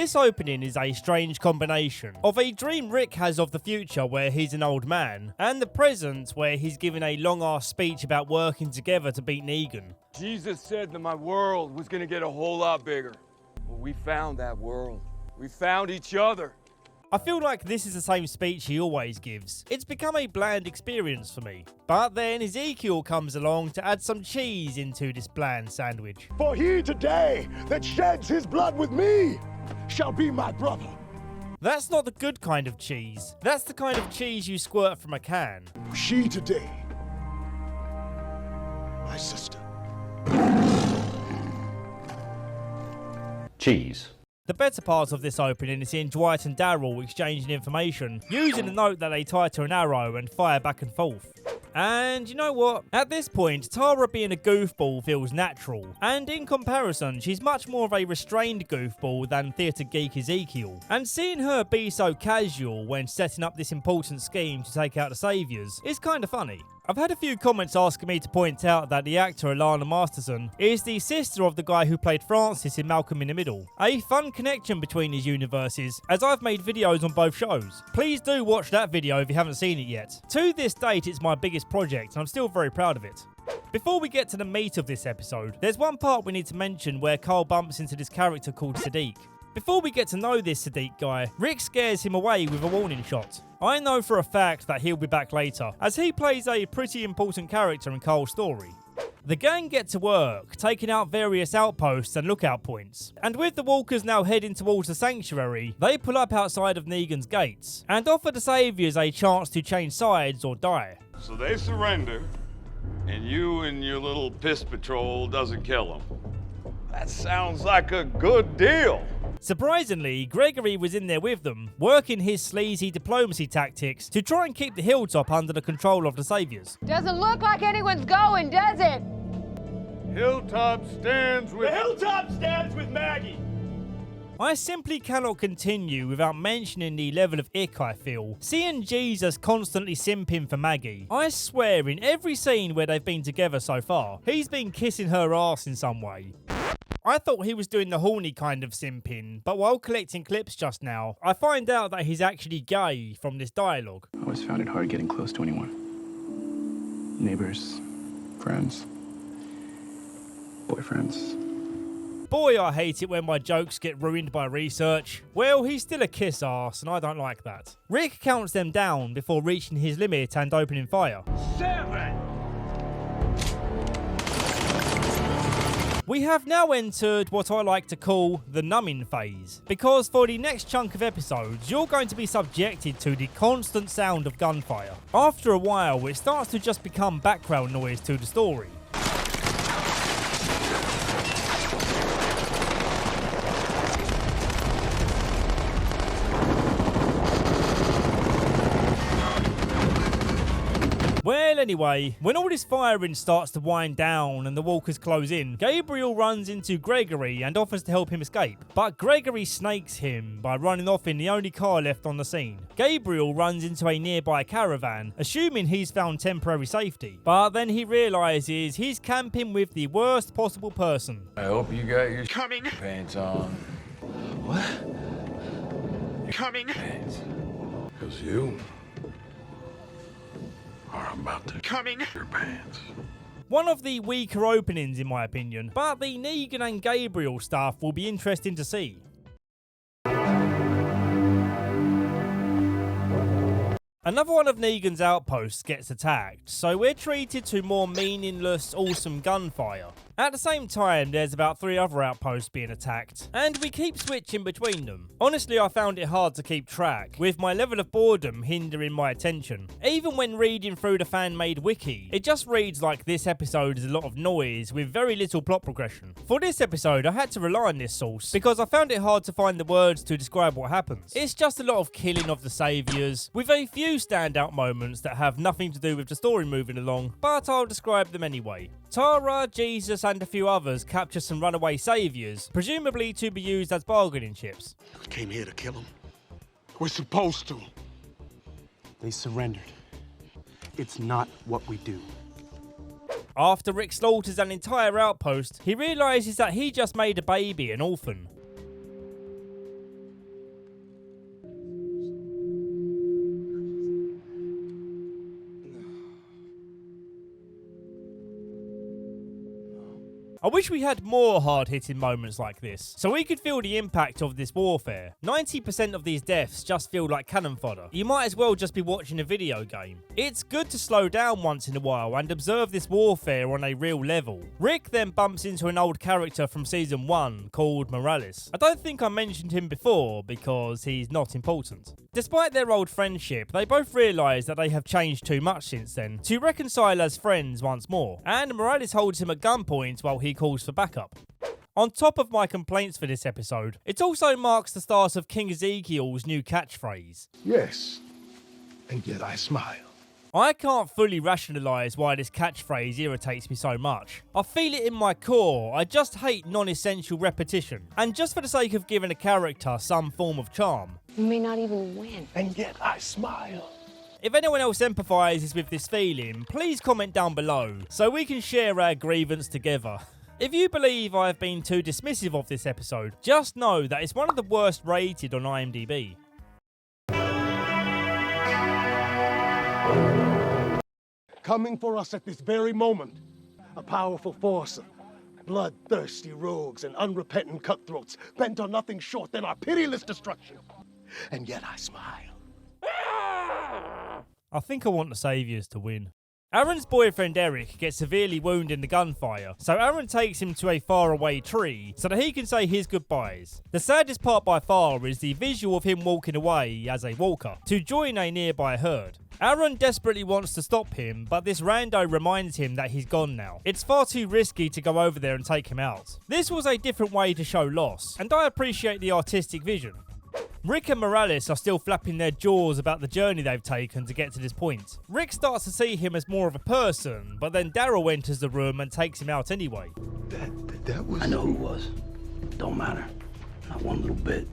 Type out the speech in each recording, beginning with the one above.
This opening is a strange combination of a dream Rick has of the future where he's an old man, and the present where he's giving a long-ass speech about working together to beat Negan. Jesus said that my world was gonna get a whole lot bigger. Well, we found that world. We found each other. I feel like this is the same speech he always gives. It's become a bland experience for me. But then Ezekiel comes along to add some cheese into this bland sandwich. For he today that sheds his blood with me shall be my brother. That's not the good kind of cheese. That's the kind of cheese you squirt from a can. She today, my sister. Cheese. The better part of this opening is seeing Dwight and Daryl exchanging information, using a note that they tie to an arrow and fire back and forth. And you know what? At this point, Tara being a goofball feels natural, and in comparison, she's much more of a restrained goofball than theatre geek Ezekiel. And seeing her be so casual when setting up this important scheme to take out the Saviours is kind of funny. I've had a few comments asking me to point out that the actor Alana Masterson is the sister of the guy who played Francis in Malcolm in the Middle. A fun connection between these universes, as I've made videos on both shows. Please do watch that video if you haven't seen it yet. To this date, it's my biggest project, and I'm still very proud of it. Before we get to the meat of this episode, there's one part we need to mention where Carl bumps into this character called Sadiq. Before we get to know this Sadiq guy, Rick scares him away with a warning shot. I know for a fact that he'll be back later, as he plays a pretty important character in Carl's story. The gang get to work, taking out various outposts and lookout points. And with the walkers now heading towards the sanctuary, they pull up outside of Negan's gates, and offer the Saviours a chance to change sides or die. So they surrender, and you and your little piss patrol doesn't kill them. That sounds like a good deal. Surprisingly, Gregory was in there with them, working his sleazy diplomacy tactics to try and keep the hilltop under the control of the Saviours. Doesn't look like anyone's going, does it? Hilltop stands with... The hilltop stands with Maggie. I simply cannot continue without mentioning the level of ick I feel seeing Jesus constantly simping for Maggie. I swear in every scene where they've been together so far, he's been kissing her ass in some way. I thought he was doing the horny kind of simping, but while collecting clips just now, I find out that he's actually gay from this dialogue. I always found it hard getting close to anyone. Neighbors, friends, boyfriends. Boy, I hate it when my jokes get ruined by research. Well, he's still a kiss ass, and I don't like that. Rick counts them down before reaching his limit and opening fire. 7. We have now entered what I like to call the numbing phase, because for the next chunk of episodes, you're going to be subjected to the constant sound of gunfire. After a while, it starts to just become background noise to the story. Well, anyway, when all this firing starts to wind down and the walkers close in, Gabriel runs into Gregory and offers to help him escape. But Gregory snakes him by running off in the only car left on the scene. Gabriel runs into a nearby caravan, assuming he's found temporary safety. But then he realizes he's camping with the worst possible person. I hope you got your Coming. pants on. What? Coming. Pants. Because you are about to Coming. your pants. One of the weaker openings in my opinion, but the Negan and Gabriel stuff will be interesting to see. Another one of Negan's outposts gets attacked, so we're treated to more meaningless, awesome gunfire. At the same time, there's about 3 other outposts being attacked, and we keep switching between them. Honestly, I found it hard to keep track, with my level of boredom hindering my attention. Even when reading through the fan-made wiki, it just reads like this episode is a lot of noise with very little plot progression. For this episode, I had to rely on this source, because I found it hard to find the words to describe what happens. It's just a lot of killing of the Saviours, with a few standout moments that have nothing to do with the story moving along, but I'll describe them anyway. Tara, Jesus and a few others capture some runaway Saviours, presumably to be used as bargaining chips. We came here to kill him. We're supposed to. They surrendered. It's not what we do. After Rick slaughters an entire outpost, he realises that he just made a baby an orphan. I wish we had more hard-hitting moments like this, so we could feel the impact of this warfare. 90% of these deaths just feel like cannon fodder. You might as well just be watching a video game. It's good to slow down once in a while and observe this warfare on a real level. Rick then bumps into an old character from season 1 called Morales. I don't think I mentioned him before because he's not important. Despite their old friendship, they both realise that they have changed too much since then to reconcile as friends once more, and Morales holds him at gunpoint while he calls for backup. On top of my complaints for this episode, it also marks the start of King Ezekiel's new catchphrase. Yes, and yet I smile. I can't fully rationalise why this catchphrase irritates me so much. I feel it in my core, I just hate non-essential repetition. And just for the sake of giving a character some form of charm. You may not even win. And yet I smile. If anyone else empathises with this feeling, please comment down below, so we can share our grievance together. If you believe I have been too dismissive of this episode, just know that it's one of the worst rated on IMDb. Coming for us at this very moment, a powerful force of bloodthirsty rogues and unrepentant cutthroats bent on nothing short than our pitiless destruction. And yet I smile. I think I want the Saviours to win. Aaron's boyfriend Eric gets severely wounded in the gunfire, so Aaron takes him to a faraway tree so that he can say his goodbyes. The saddest part by far is the visual of him walking away as a walker to join a nearby herd. Aaron desperately wants to stop him, but this rando reminds him that he's gone now. It's far too risky to go over there and take him out. This was a different way to show loss, and I appreciate the artistic vision. Rick and Morales are still flapping their jaws about the journey they've taken to get to this point. Rick starts to see him as more of a person, but then Daryl enters the room and takes him out anyway. That was... I know who it was. Don't matter. Not one little bit.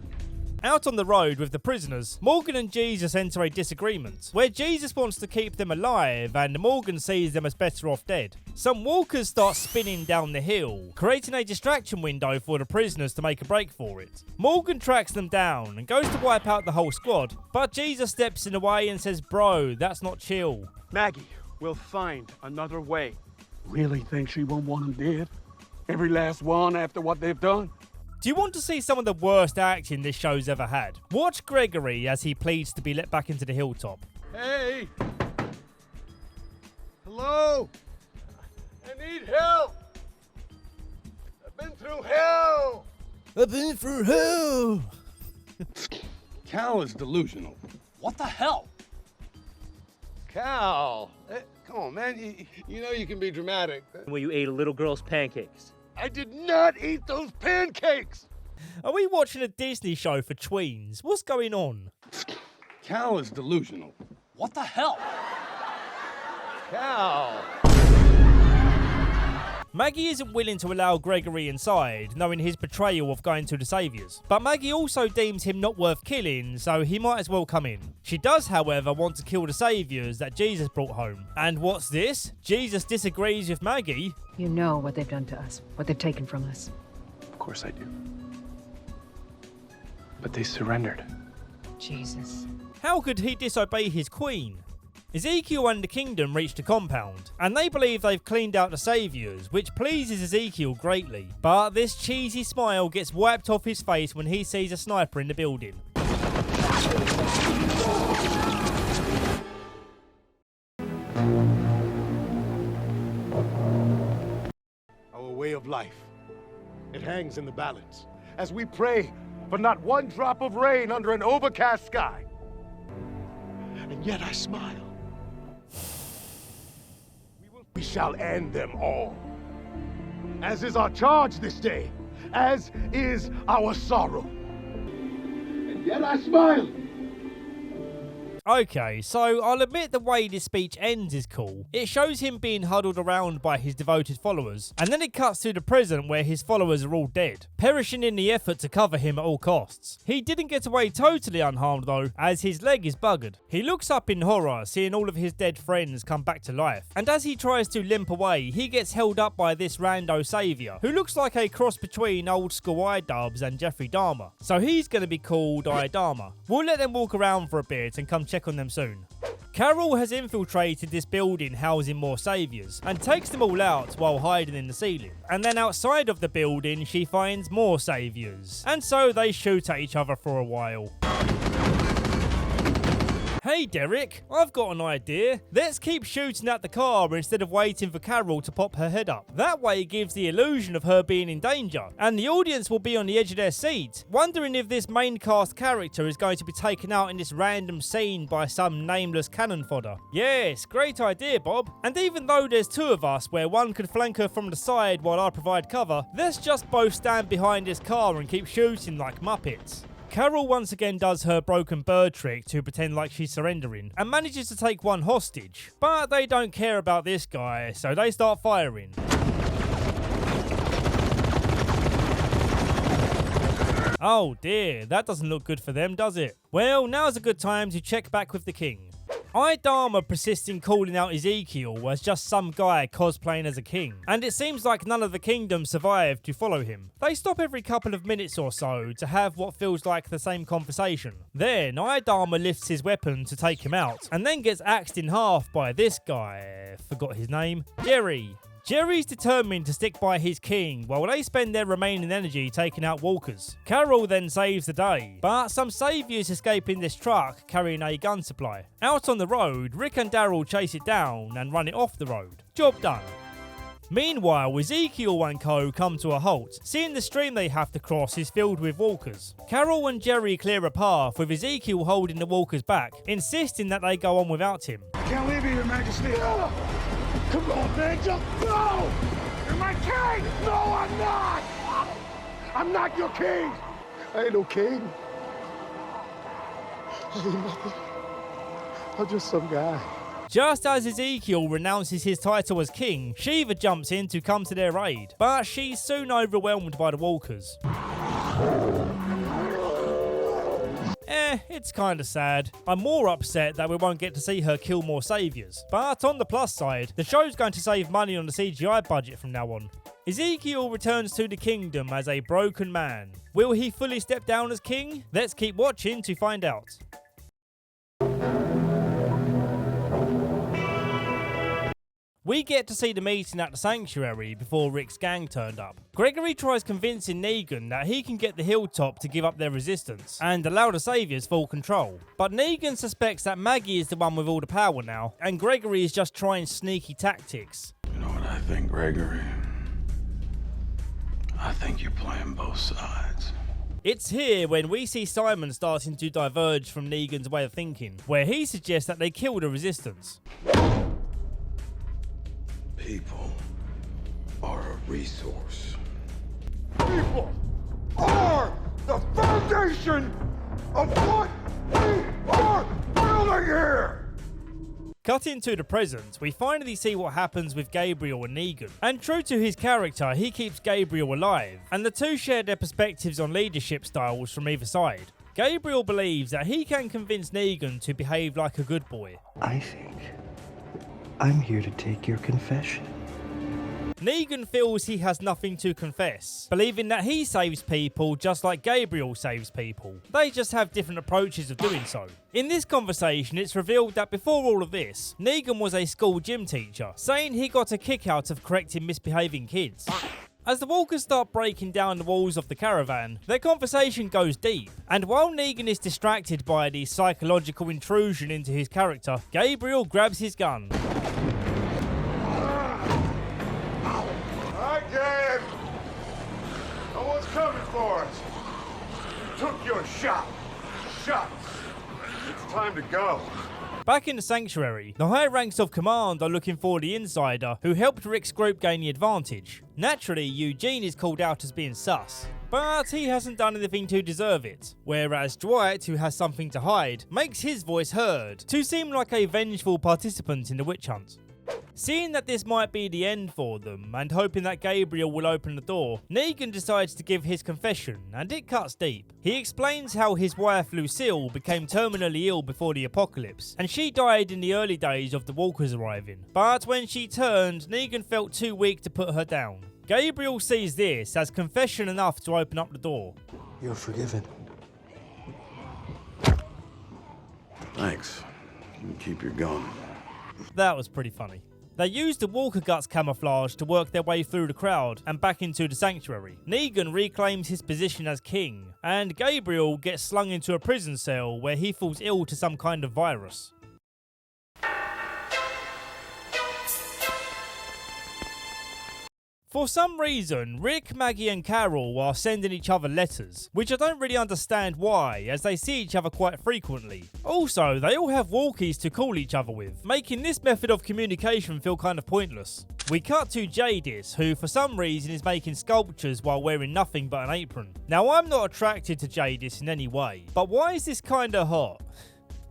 Out on the road with the prisoners, Morgan and Jesus enter a disagreement, where Jesus wants to keep them alive and Morgan sees them as better off dead. Some walkers start spinning down the hill, creating a distraction window for the prisoners to make a break for it. Morgan tracks them down and goes to wipe out the whole squad, but Jesus steps in the way and says, "Bro, that's not chill." Maggie will find another way. Really think she won't want them dead? Every last one after what they've done? Do you want to see some of the worst acting this show's ever had? Watch Gregory as he pleads to be let back into the hilltop. Hey! Hello? I need help! I've been through hell! I've been through hell! Cal is delusional. What the hell? Cal! Come on, man. You know you can be dramatic. When you ate a little girl's pancakes. I did not eat those pancakes! Are we watching a Disney show for tweens? What's going on? Cal is delusional. What the hell? Cal! Maggie isn't willing to allow Gregory inside, knowing his betrayal of going to the Saviours. But Maggie also deems him not worth killing, so he might as well come in. She does, however, want to kill the Saviours that Jesus brought home. And what's this? Jesus disagrees with Maggie. You know what they've done to us, what they've taken from us. Of course I do. But they surrendered. Jesus. How could he disobey his queen? Ezekiel and the kingdom reach the compound, and they believe they've cleaned out the Saviours, which pleases Ezekiel greatly. But this cheesy smile gets wiped off his face when he sees a sniper in the building. Our way of life, it hangs in the balance as we pray for not one drop of rain under an overcast sky. And yet I smile. We shall end them all. As is our charge this day, as is our sorrow. And yet I smile. Okay, so I'll admit the way this speech ends is cool. It shows him being huddled around by his devoted followers, and then it cuts to the prison where his followers are all dead, perishing in the effort to cover him at all costs. He didn't get away totally unharmed though, as his leg is buggered. He looks up in horror, seeing all of his dead friends come back to life, and as he tries to limp away, he gets held up by this rando saviour, who looks like a cross between old school iDubbbz and Jeffrey Dahmer. So he's going to be called iDarma. We'll let them walk around for a bit and come check on them soon. Carol has infiltrated this building housing more saviors and takes them all out while hiding in the ceiling. And then outside of the building she finds more saviors. And so they shoot at each other for a while. Hey Derek, I've got an idea. Let's keep shooting at the car instead of waiting for Carol to pop her head up. That way it gives the illusion of her being in danger, and the audience will be on the edge of their seat, wondering if this main cast character is going to be taken out in this random scene by some nameless cannon fodder. Yes, great idea, Bob. And even though there's two of us where one could flank her from the side while I provide cover, let's just both stand behind this car and keep shooting like Muppets. Carol once again does her broken bird trick to pretend like she's surrendering and manages to take one hostage. But they don't care about this guy, so they start firing. Oh dear, that doesn't look good for them, does it? Well, now's a good time to check back with the king. Dharma persists in calling out Ezekiel as just some guy cosplaying as a king, and it seems like none of the kingdom survived to follow him. They stop every couple of minutes or so to have what feels like the same conversation. Then Dharma lifts his weapon to take him out, and then gets axed in half by this guy. Forgot his name. Jerry. Jerry's determined to stick by his king while they spend their remaining energy taking out walkers. Carol then saves the day, but some saviors escape in this truck carrying a gun supply. Out on the road, Rick and Daryl chase it down and run it off the road. Job done. Meanwhile, Ezekiel and co come to a halt, seeing the stream they have to cross is filled with walkers. Carol and Jerry clear a path with Ezekiel holding the walkers back, insisting that they go on without him. Can't leave you, Your Majesty. Come on, man, just go! You're my king! No, I'm not! I'm not your king! I ain't no king. I ain't nothing. I'm just some guy. Just as Ezekiel renounces his title as king, Shiva jumps in to come to their aid, but she's soon overwhelmed by the walkers. It's kinda sad. I'm more upset that we won't get to see her kill more saviors. But on the plus side, the show's going to save money on the CGI budget from now on. Ezekiel returns to the kingdom as a broken man. Will he fully step down as king? Let's keep watching to find out. We get to see the meeting at the sanctuary before Rick's gang turned up. Gregory tries convincing Negan that he can get the hilltop to give up their resistance and allow the saviors full control. But Negan suspects that Maggie is the one with all the power now, and Gregory is just trying sneaky tactics. You know what I think, Gregory? I think you're playing both sides. It's here when we see Simon starting to diverge from Negan's way of thinking, where he suggests that they kill the resistance. People are a resource. People are the foundation of what we are building here! Cut into the present, we finally see what happens with Gabriel and Negan. And true to his character, he keeps Gabriel alive, and the two share their perspectives on leadership styles from either side. Gabriel believes that he can convince Negan to behave like a good boy. I think I'm here to take your confession. Negan feels he has nothing to confess, believing that he saves people just like Gabriel saves people. They just have different approaches of doing so. In this conversation, it's revealed that before all of this, Negan was a school gym teacher, saying he got a kick out of correcting misbehaving kids. As the walkers start breaking down the walls of the caravan, their conversation goes deep, and while Negan is distracted by the psychological intrusion into his character, Gabriel grabs his gun. Again! No one's coming for us. You took your shot. It's time to go. Back in the sanctuary, the high ranks of command are looking for the insider who helped Rick's group gain the advantage. Naturally, Eugene is called out as being sus, but he hasn't done anything to deserve it. Whereas Dwight, who has something to hide, makes his voice heard to seem like a vengeful participant in the witch hunt. Seeing that this might be the end for them, and hoping that Gabriel will open the door, Negan decides to give his confession, and it cuts deep. He explains how his wife Lucille became terminally ill before the apocalypse, and she died in the early days of the walkers arriving. But when she turned, Negan felt too weak to put her down. Gabriel sees this as confession enough to open up the door. You're forgiven. Thanks. Keep your gun. That was pretty funny. They used the Walker Guts camouflage to work their way through the crowd and back into the sanctuary. Negan reclaims his position as king, and Gabriel gets slung into a prison cell where he falls ill to some kind of virus. For some reason, Rick, Maggie and Carol are sending each other letters, which I don't really understand why, as they see each other quite frequently. Also, they all have walkies to call each other with, making this method of communication feel kind of pointless. We cut to Jadis, who for some reason is making sculptures while wearing nothing but an apron. Now, I'm not attracted to Jadis in any way, but why is this kinda hot?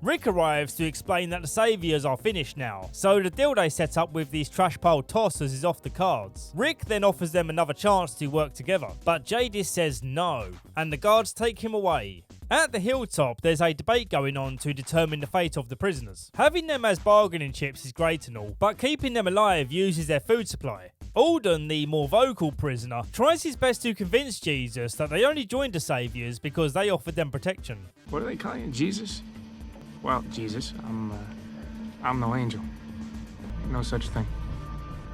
Rick arrives to explain that the Saviors are finished now, so the deal they set up with these trash pile tossers is off the cards. Rick then offers them another chance to work together, but Jadis says no, and the guards take him away. At the hilltop, there's a debate going on to determine the fate of the prisoners. Having them as bargaining chips is great and all, but keeping them alive uses their food supply. Alden, the more vocal prisoner, tries his best to convince Jesus that they only joined the Saviors because they offered them protection. What do they call you, Jesus? Well, Jesus, I'm no angel. No such thing.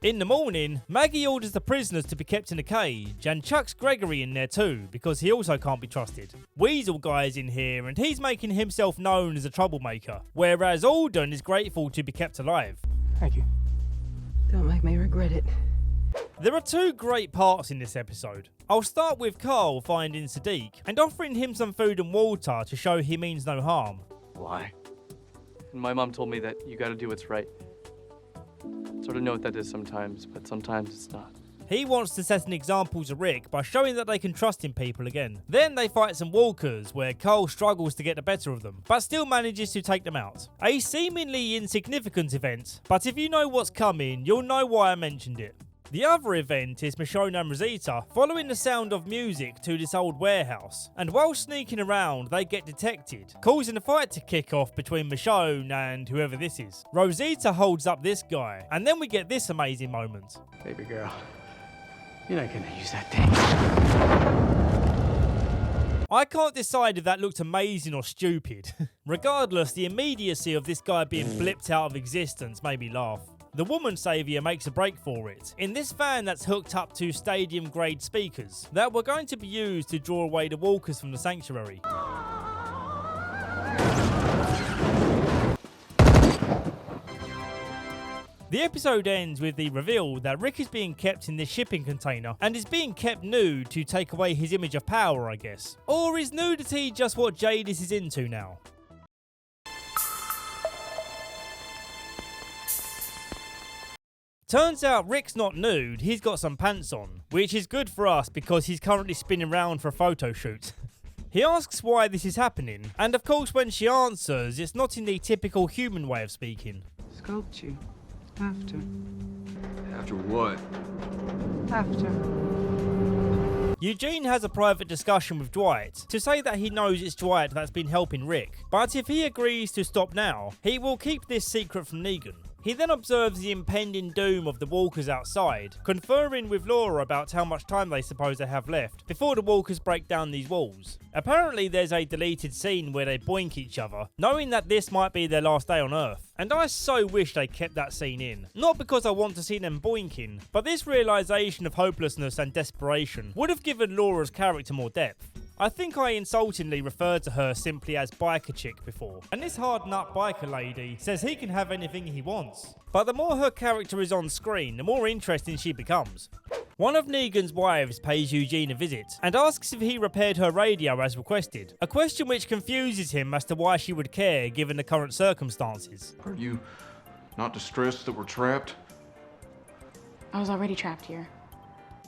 In the morning, Maggie orders the prisoners to be kept in a cage and chucks Gregory in there too because he also can't be trusted. Weasel Guy's in here and he's making himself known as a troublemaker, whereas Alden is grateful to be kept alive. Thank you. Don't make me regret it. There are two great parts in this episode. I'll start with Carl finding Sadiq and offering him some food and water to show he means no harm. Why? And my mom told me that you gotta do what's right. Sort of know what that is sometimes, but sometimes it's not. He wants to set an example to Rick by showing that they can trust in people again. Then they fight some walkers where Carl struggles to get the better of them, but still manages to take them out. A seemingly insignificant event, but if you know what's coming, you'll know why I mentioned it. The other event is Michonne and Rosita following the sound of music to this old warehouse, and while sneaking around they get detected, causing a fight to kick off between Michonne and whoever this is. Rosita holds up this guy, and then we get this amazing moment. Baby girl, you're not gonna use that thing. I can't decide if that looked amazing or stupid. Regardless, the immediacy of this guy being blipped out of existence made me laugh. The woman saviour makes a break for it, in this van that's hooked up to stadium-grade speakers that were going to be used to draw away the walkers from the sanctuary. The episode ends with the reveal that Rick is being kept in this shipping container and is being kept nude to take away his image of power, I guess. Or is nudity just what Jadis is into now? Turns out Rick's not nude, he's got some pants on, which is good for us because he's currently spinning around for a photo shoot. He asks why this is happening, and of course when she answers, it's not in the typical human way of speaking. Sculpt you. After. After what? After. Eugene has a private discussion with Dwight to say that he knows it's Dwight that's been helping Rick, but if he agrees to stop now, he will keep this secret from Negan. He then observes the impending doom of the walkers outside, conferring with Laura about how much time they suppose they have left before the walkers break down these walls. Apparently there's a deleted scene where they boink each other, knowing that this might be their last day on Earth. And I so wish they kept that scene in. Not because I want to see them boinking, but this realisation of hopelessness and desperation would have given Laura's character more depth. I think I insultingly referred to her simply as biker chick before, and this hard nut biker lady says he can have anything he wants. But the more her character is on screen, the more interesting she becomes. One of Negan's wives pays Eugene a visit and asks if he repaired her radio as requested, a question which confuses him as to why she would care given the current circumstances. Are you not distressed that we're trapped? I was already trapped here.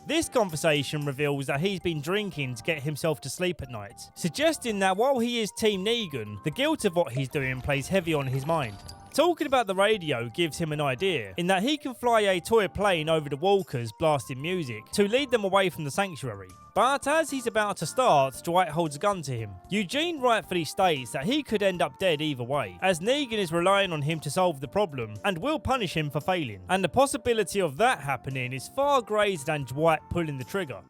This conversation reveals that he's been drinking to get himself to sleep at night, suggesting that while he is Team Negan, the guilt of what he's doing plays heavy on his mind. Talking about the radio gives him an idea, in that he can fly a toy plane over the walkers blasting music to lead them away from the sanctuary. But as he's about to start, Dwight holds a gun to him. Eugene rightfully states that he could end up dead either way, as Negan is relying on him to solve the problem and will punish him for failing. And the possibility of that happening is far greater than Dwight pulling the trigger.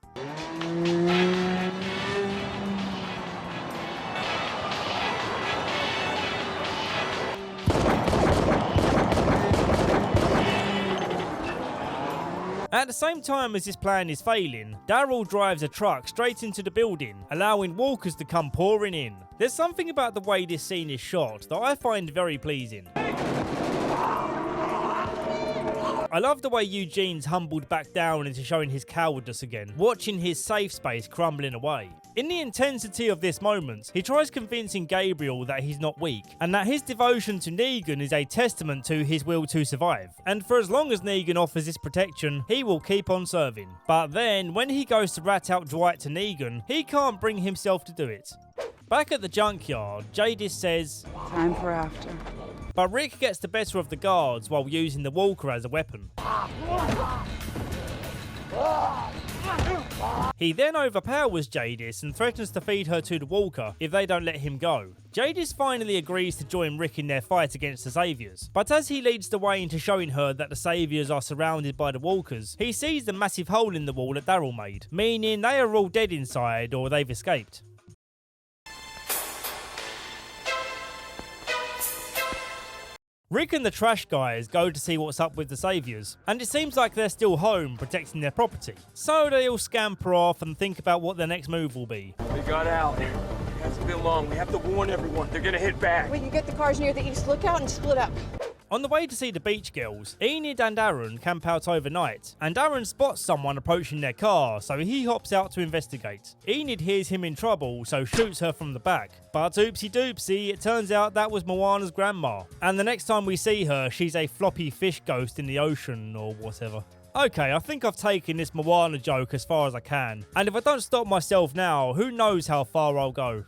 At the same time as this plan is failing, Daryl drives a truck straight into the building, allowing walkers to come pouring in. There's something about the way this scene is shot that I find very pleasing. I love the way Eugene's humbled back down into showing his cowardice again, watching his safe space crumbling away. In the intensity of this moment, he tries convincing Gabriel that he's not weak, and that his devotion to Negan is a testament to his will to survive. And for as long as Negan offers this protection, he will keep on serving. But then, when he goes to rat out Dwight to Negan, he can't bring himself to do it. Back at the junkyard, Jadis says, "Time for after." But Rick gets the better of the guards while using the walker as a weapon. He then overpowers Jadis and threatens to feed her to the walker if they don't let him go. Jadis finally agrees to join Rick in their fight against the Saviors, but as he leads the way into showing her that the Saviors are surrounded by the walkers, he sees the massive hole in the wall that Daryl made, meaning they are all dead inside or they've escaped. Rick and the trash guys go to see what's up with the Saviors, and it seems like they're still home protecting their property. So they all scamper off and think about what their next move will be. We got out. That's a bit long. We have to warn everyone. They're gonna hit back. We can get the cars near the east lookout and split up. On the way to see the beach girls, Enid and Aaron camp out overnight, and Aaron spots someone approaching their car, so he hops out to investigate. Enid hears him in trouble, so shoots her from the back. But oopsie doopsie, it turns out that was Moana's grandma. And the next time we see her, she's a floppy fish ghost in the ocean, or whatever. Okay, I think I've taken this Moana joke as far as I can, and if I don't stop myself now, who knows how far I'll go.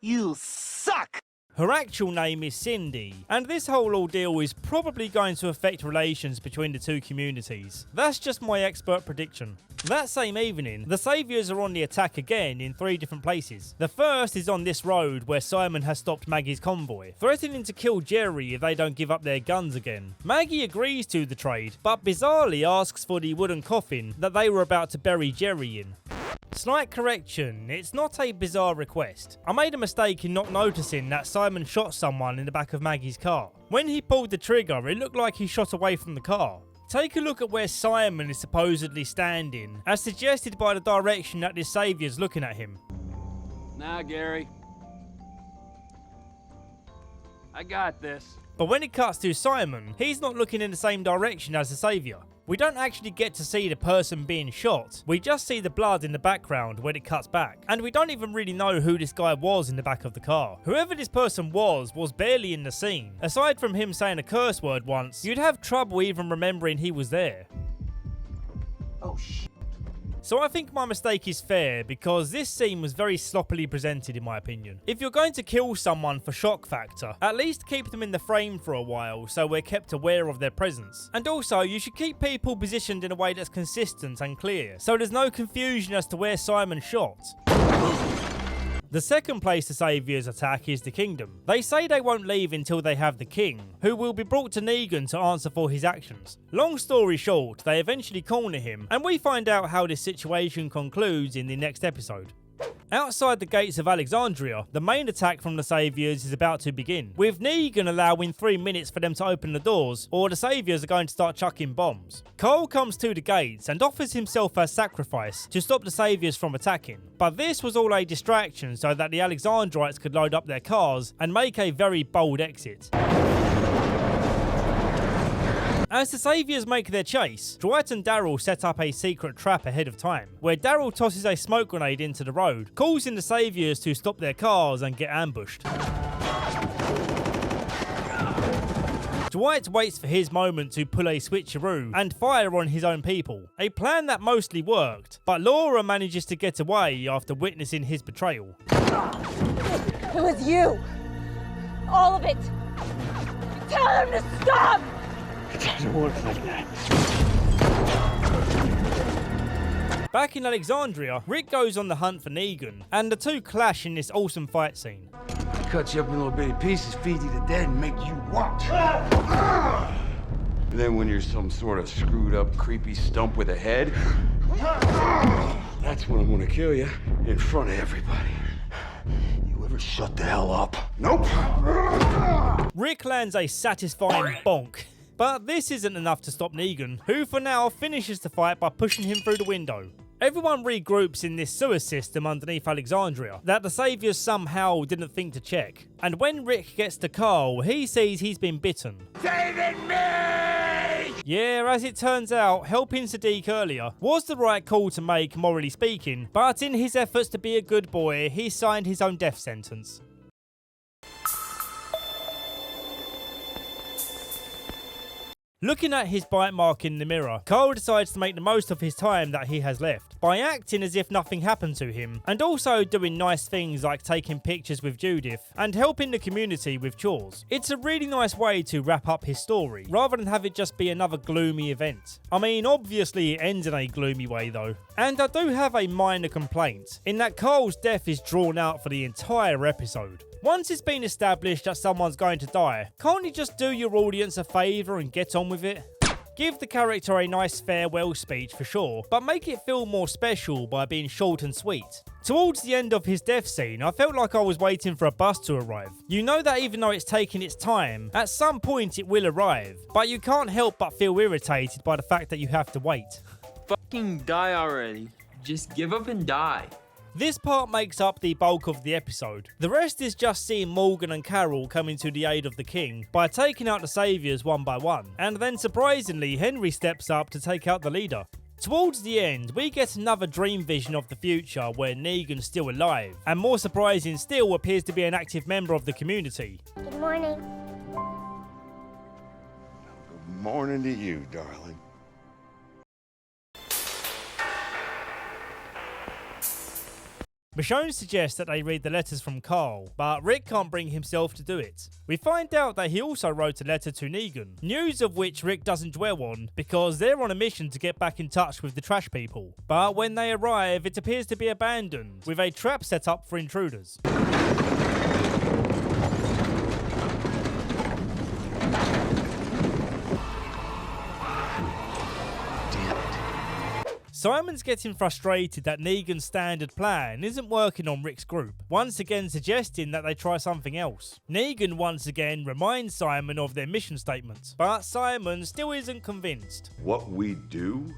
You suck! Her actual name is Cindy, and this whole ordeal is probably going to affect relations between the two communities. That's just my expert prediction. That same evening, the Saviors are on the attack again in 3 different places. The first is on this road where Simon has stopped Maggie's convoy, threatening to kill Jerry if they don't give up their guns again. Maggie agrees to the trade, but bizarrely asks for the wooden coffin that they were about to bury Jerry in. Slight correction, it's not a bizarre request. I made a mistake in not noticing that Simon shot someone in the back of Maggie's car. When he pulled the trigger, it looked like he shot away from the car. Take a look at where Simon is supposedly standing, as suggested by the direction that this Saviour's looking at him. Nah, Gary. I got this. But when it cuts to Simon, he's not looking in the same direction as the Saviour. We don't actually get to see the person being shot, we just see the blood in the background when it cuts back. And we don't even really know who this guy was in the back of the car. Whoever this person was barely in the scene. Aside from him saying a curse word once, you'd have trouble even remembering he was there. Oh, shit. So I think my mistake is fair, because this scene was very sloppily presented in my opinion. If you're going to kill someone for shock factor, at least keep them in the frame for a while so we're kept aware of their presence. And also, you should keep people positioned in a way that's consistent and clear, so there's no confusion as to where Simon shot. The second place the Saviors attack is the Kingdom. They say they won't leave until they have the King, who will be brought to Negan to answer for his actions. Long story short, they eventually corner him, and we find out how this situation concludes in the next episode. Outside the gates of Alexandria, the main attack from the Saviors is about to begin, with Negan allowing 3 minutes for them to open the doors, or the Saviors are going to start chucking bombs. Cole comes to the gates and offers himself as sacrifice to stop the Saviors from attacking, but this was all a distraction so that the Alexandrites could load up their cars and make a very bold exit. As the Saviors make their chase, Dwight and Daryl set up a secret trap ahead of time, where Daryl tosses a smoke grenade into the road, causing the Saviors to stop their cars and get ambushed. Dwight waits for his moment to pull a switcheroo and fire on his own people, a plan that mostly worked, but Laura manages to get away after witnessing his betrayal. It was you! All of it! Tell them to stop! It doesn't work like that. Back in Alexandria, Rick goes on the hunt for Negan, and the two clash in this awesome fight scene. Cut you up in little bitty pieces, feed you to death, and make you watch. And then when you're some sort of screwed up, creepy stump with a head, that's when I'm gonna kill you in front of everybody. You ever shut the hell up? Nope. Rick lands a satisfying bonk. But this isn't enough to stop Negan, who for now finishes the fight by pushing him through the window. Everyone regroups in this sewer system underneath Alexandria that the Saviors somehow didn't think to check. And when Rick gets to Carl, he sees he's been bitten. Saving me! Yeah, as it turns out, helping Sadiq earlier was the right call to make, morally speaking, but in his efforts to be a good boy, he signed his own death sentence. Looking at his bite mark in the mirror, Carl decides to make the most of his time that he has left by acting as if nothing happened to him, and also doing nice things like taking pictures with Judith and helping the community with chores. It's a really nice way to wrap up his story, rather than have it just be another gloomy event. I mean, obviously it ends in a gloomy way though. And I do have a minor complaint, in that Carl's death is drawn out for the entire episode. Once it's been established that someone's going to die, can't you just do your audience a favour and get on with it? Give the character a nice farewell speech for sure, but make it feel more special by being short and sweet. Towards the end of his death scene, I felt like I was waiting for a bus to arrive. You know that even though it's taking its time, at some point it will arrive, but you can't help but feel irritated by the fact that you have to wait. Fucking die already. Just give up and die. This part makes up the bulk of the episode. The rest is just seeing Morgan and Carol coming to the aid of the king by taking out the saviors one by one, and then surprisingly Henry steps up to take out the leader. Towards the end, we get another dream vision of the future where Negan's still alive, and more surprising still appears to be an active member of the community. Good morning. Good morning to you, darling. Michonne suggests that they read the letters from Carl, but Rick can't bring himself to do it. We find out that he also wrote a letter to Negan, news of which Rick doesn't dwell on because they're on a mission to get back in touch with the trash people. But when they arrive, it appears to be abandoned, with a trap set up for intruders. Simon's getting frustrated that Negan's standard plan isn't working on Rick's group, once again suggesting that they try something else. Negan once again reminds Simon of their mission statement, but Simon still isn't convinced. What we do,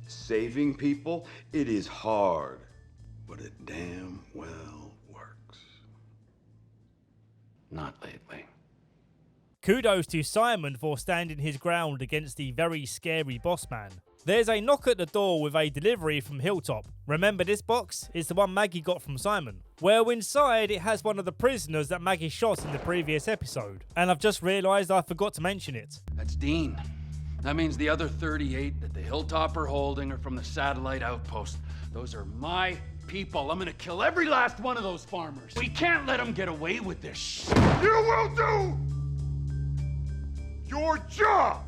saving people, it is hard, but it damn well works. Not lately. Kudos to Simon for standing his ground against the very scary boss man. There's a knock at the door with a delivery from Hilltop. Remember this box? It's the one Maggie got from Simon. Well, inside it has one of the prisoners that Maggie shot in the previous episode. And I've just realised I forgot to mention it. That's Dean. That means the other 38 that the Hilltop are holding are from the satellite outpost. Those are my people. I'm gonna kill every last one of those farmers. We can't let them get away with this shit. You will do your job!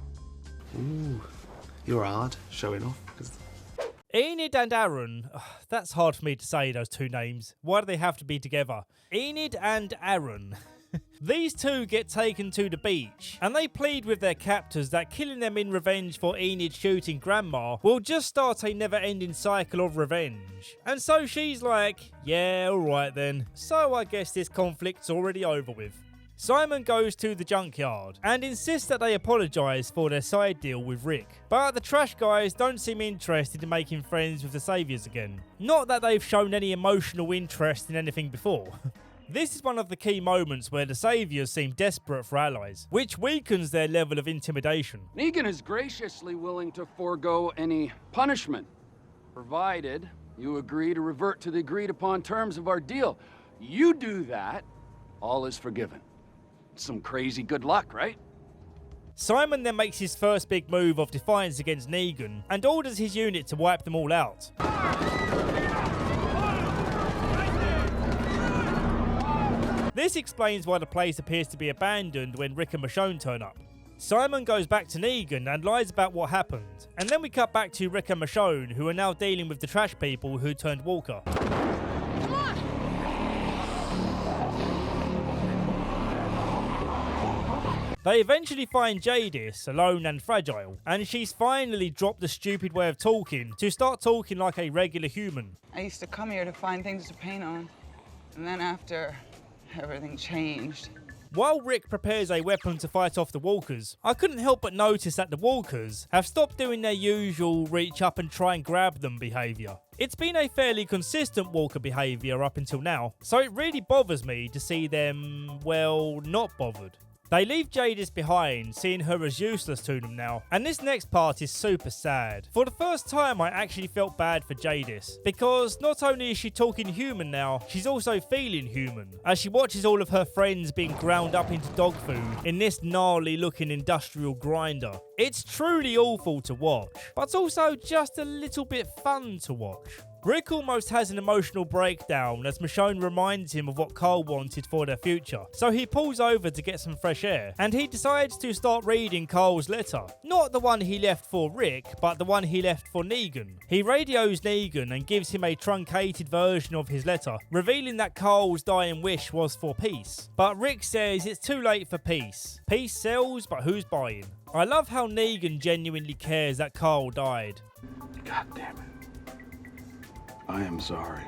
Ooh. You're hard, showing off. Enid and Aaron. That's hard for me to say, those two names. Why do they have to be together? Enid and Aaron. These two get taken to the beach, and they plead with their captors that killing them in revenge for Enid shooting Grandma will just start a never-ending cycle of revenge. And so she's like, yeah, alright then. So I guess this conflict's already over with. Simon goes to the junkyard and insists that they apologise for their side deal with Rick. But the trash guys don't seem interested in making friends with the Saviors again. Not that they've shown any emotional interest in anything before. This is one of the key moments where the Saviors seem desperate for allies, which weakens their level of intimidation. Negan is graciously willing to forego any punishment, provided you agree to revert to the agreed upon terms of our deal. You do that, all is forgiven. Some crazy good luck, right? Simon then makes his first big move of defiance against Negan and orders his unit to wipe them all out. This explains why the place appears to be abandoned when Rick and Michonne turn up. Simon goes back to Negan and lies about what happened, and then we cut back to Rick and Michonne, who are now dealing with the trash people who turned Walker. They eventually find Jadis alone and fragile, and she's finally dropped the stupid way of talking to start talking like a regular human. I used to come here to find things to paint on, and then after, everything changed. While Rick prepares a weapon to fight off the walkers, I couldn't help but notice that the walkers have stopped doing their usual reach up and try and grab them behaviour. It's been a fairly consistent walker behaviour up until now, so it really bothers me to see them, well, not bothered. They leave Jadis behind, seeing her as useless to them now, and this next part is super sad. For the first time I actually felt bad for Jadis, because not only is she talking human now, she's also feeling human, as she watches all of her friends being ground up into dog food in this gnarly looking industrial grinder. It's truly awful to watch, but also just a little bit fun to watch. Rick almost has an emotional breakdown as Michonne reminds him of what Carl wanted for their future, so he pulls over to get some fresh air, and he decides to start reading Carl's letter. Not the one he left for Rick, but the one he left for Negan. He radios Negan and gives him a truncated version of his letter, revealing that Carl's dying wish was for peace. But Rick says it's too late for peace. Peace sells, but who's buying? I love how Negan genuinely cares that Carl died. God damn it. I am sorry.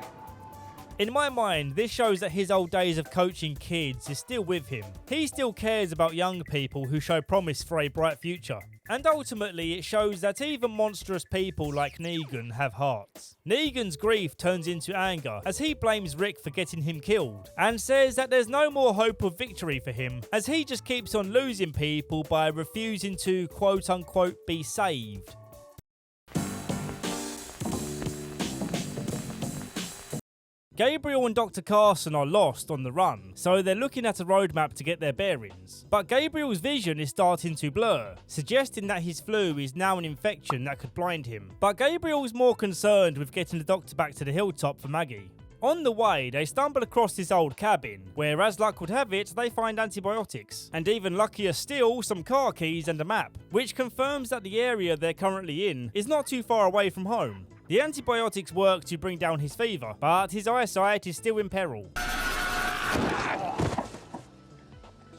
In my mind, this shows that his old days of coaching kids is still with him. He still cares about young people who show promise for a bright future. And ultimately, it shows that even monstrous people like Negan have hearts. Negan's grief turns into anger as he blames Rick for getting him killed, and says that there's no more hope of victory for him, as he just keeps on losing people by refusing to quote unquote be saved. Gabriel and Dr. Carson are lost on the run, so they're looking at a roadmap to get their bearings. But Gabriel's vision is starting to blur, suggesting that his flu is now an infection that could blind him. But Gabriel's more concerned with getting the doctor back to the hilltop for Maggie. On the way, they stumble across this old cabin, where as luck would have it, they find antibiotics, and even luckier still, some car keys and a map, which confirms that the area they're currently in is not too far away from home. The antibiotics work to bring down his fever, but his eyesight is still in peril.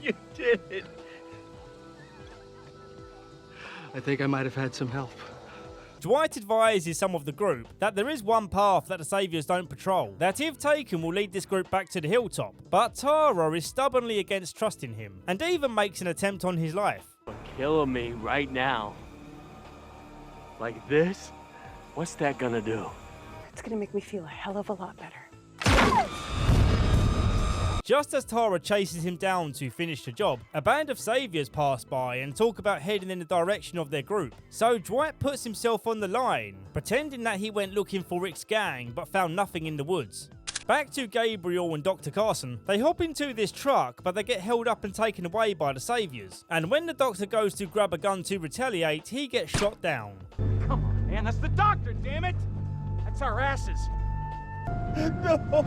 You did it. I think I might have had some help. Dwight advises some of the group that there is one path that the Saviours don't patrol, that if taken will lead this group back to the hilltop, but Tara is stubbornly against trusting him, and even makes an attempt on his life. Killing me right now. Like this? What's that gonna do? It's gonna make me feel a hell of a lot better. Just as Tara chases him down to finish the job, a band of Saviours pass by and talk about heading in the direction of their group. So Dwight puts himself on the line, pretending that he went looking for Rick's gang but found nothing in the woods. Back to Gabriel and Dr. Carson. They hop into this truck, but they get held up and taken away by the Saviours. And when the doctor goes to grab a gun to retaliate, he gets shot down. Come on, man, that's the doctor, damn it! That's our asses. No!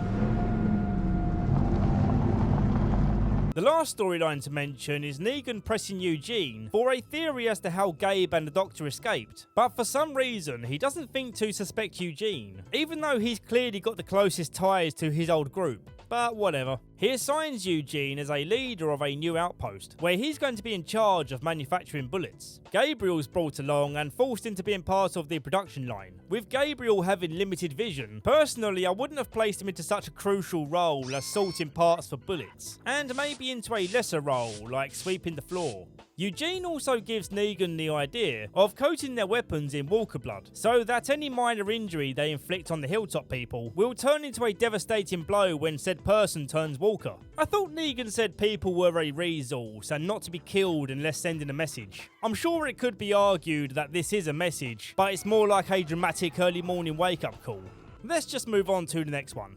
The last storyline to mention is Negan pressing Eugene for a theory as to how Gabe and the Doctor escaped, but for some reason he doesn't think to suspect Eugene, even though he's clearly got the closest ties to his old group. But whatever. He assigns Eugene as a leader of a new outpost, where he's going to be in charge of manufacturing bullets. Gabriel's brought along and forced into being part of the production line. With Gabriel having limited vision, personally I wouldn't have placed him into such a crucial role as sorting parts for bullets, and maybe into a lesser role like sweeping the floor. Eugene also gives Negan the idea of coating their weapons in walker blood, so that any minor injury they inflict on the hilltop people will turn into a devastating blow when said person turns walker. I thought Negan said people were a resource and not to be killed unless sending a message. I'm sure it could be argued that this is a message, but it's more like a dramatic early morning wake up call. Let's just move on to the next one.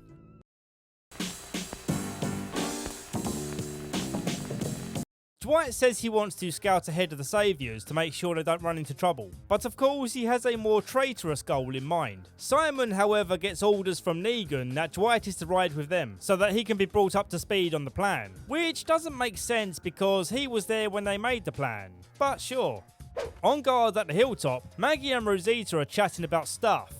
Dwight says he wants to scout ahead of the Saviours to make sure they don't run into trouble, but of course he has a more traitorous goal in mind. Simon, however, gets orders from Negan that Dwight is to ride with them, so that he can be brought up to speed on the plan, which doesn't make sense because he was there when they made the plan, but sure. On guard at the hilltop, Maggie and Rosita are chatting about stuff.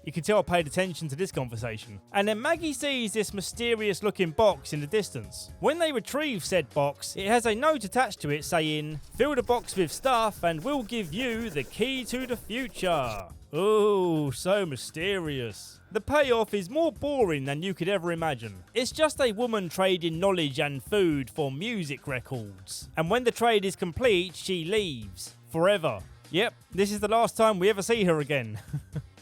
You can tell I paid attention to this conversation. And then Maggie sees this mysterious looking box in the distance. When they retrieve said box, it has a note attached to it saying, "Fill the box with stuff and we'll give you the key to the future." Oh, so mysterious. The payoff is more boring than you could ever imagine. It's just a woman trading knowledge and food for music records. And when the trade is complete, she leaves. Forever. Yep, this is the last time we ever see her again.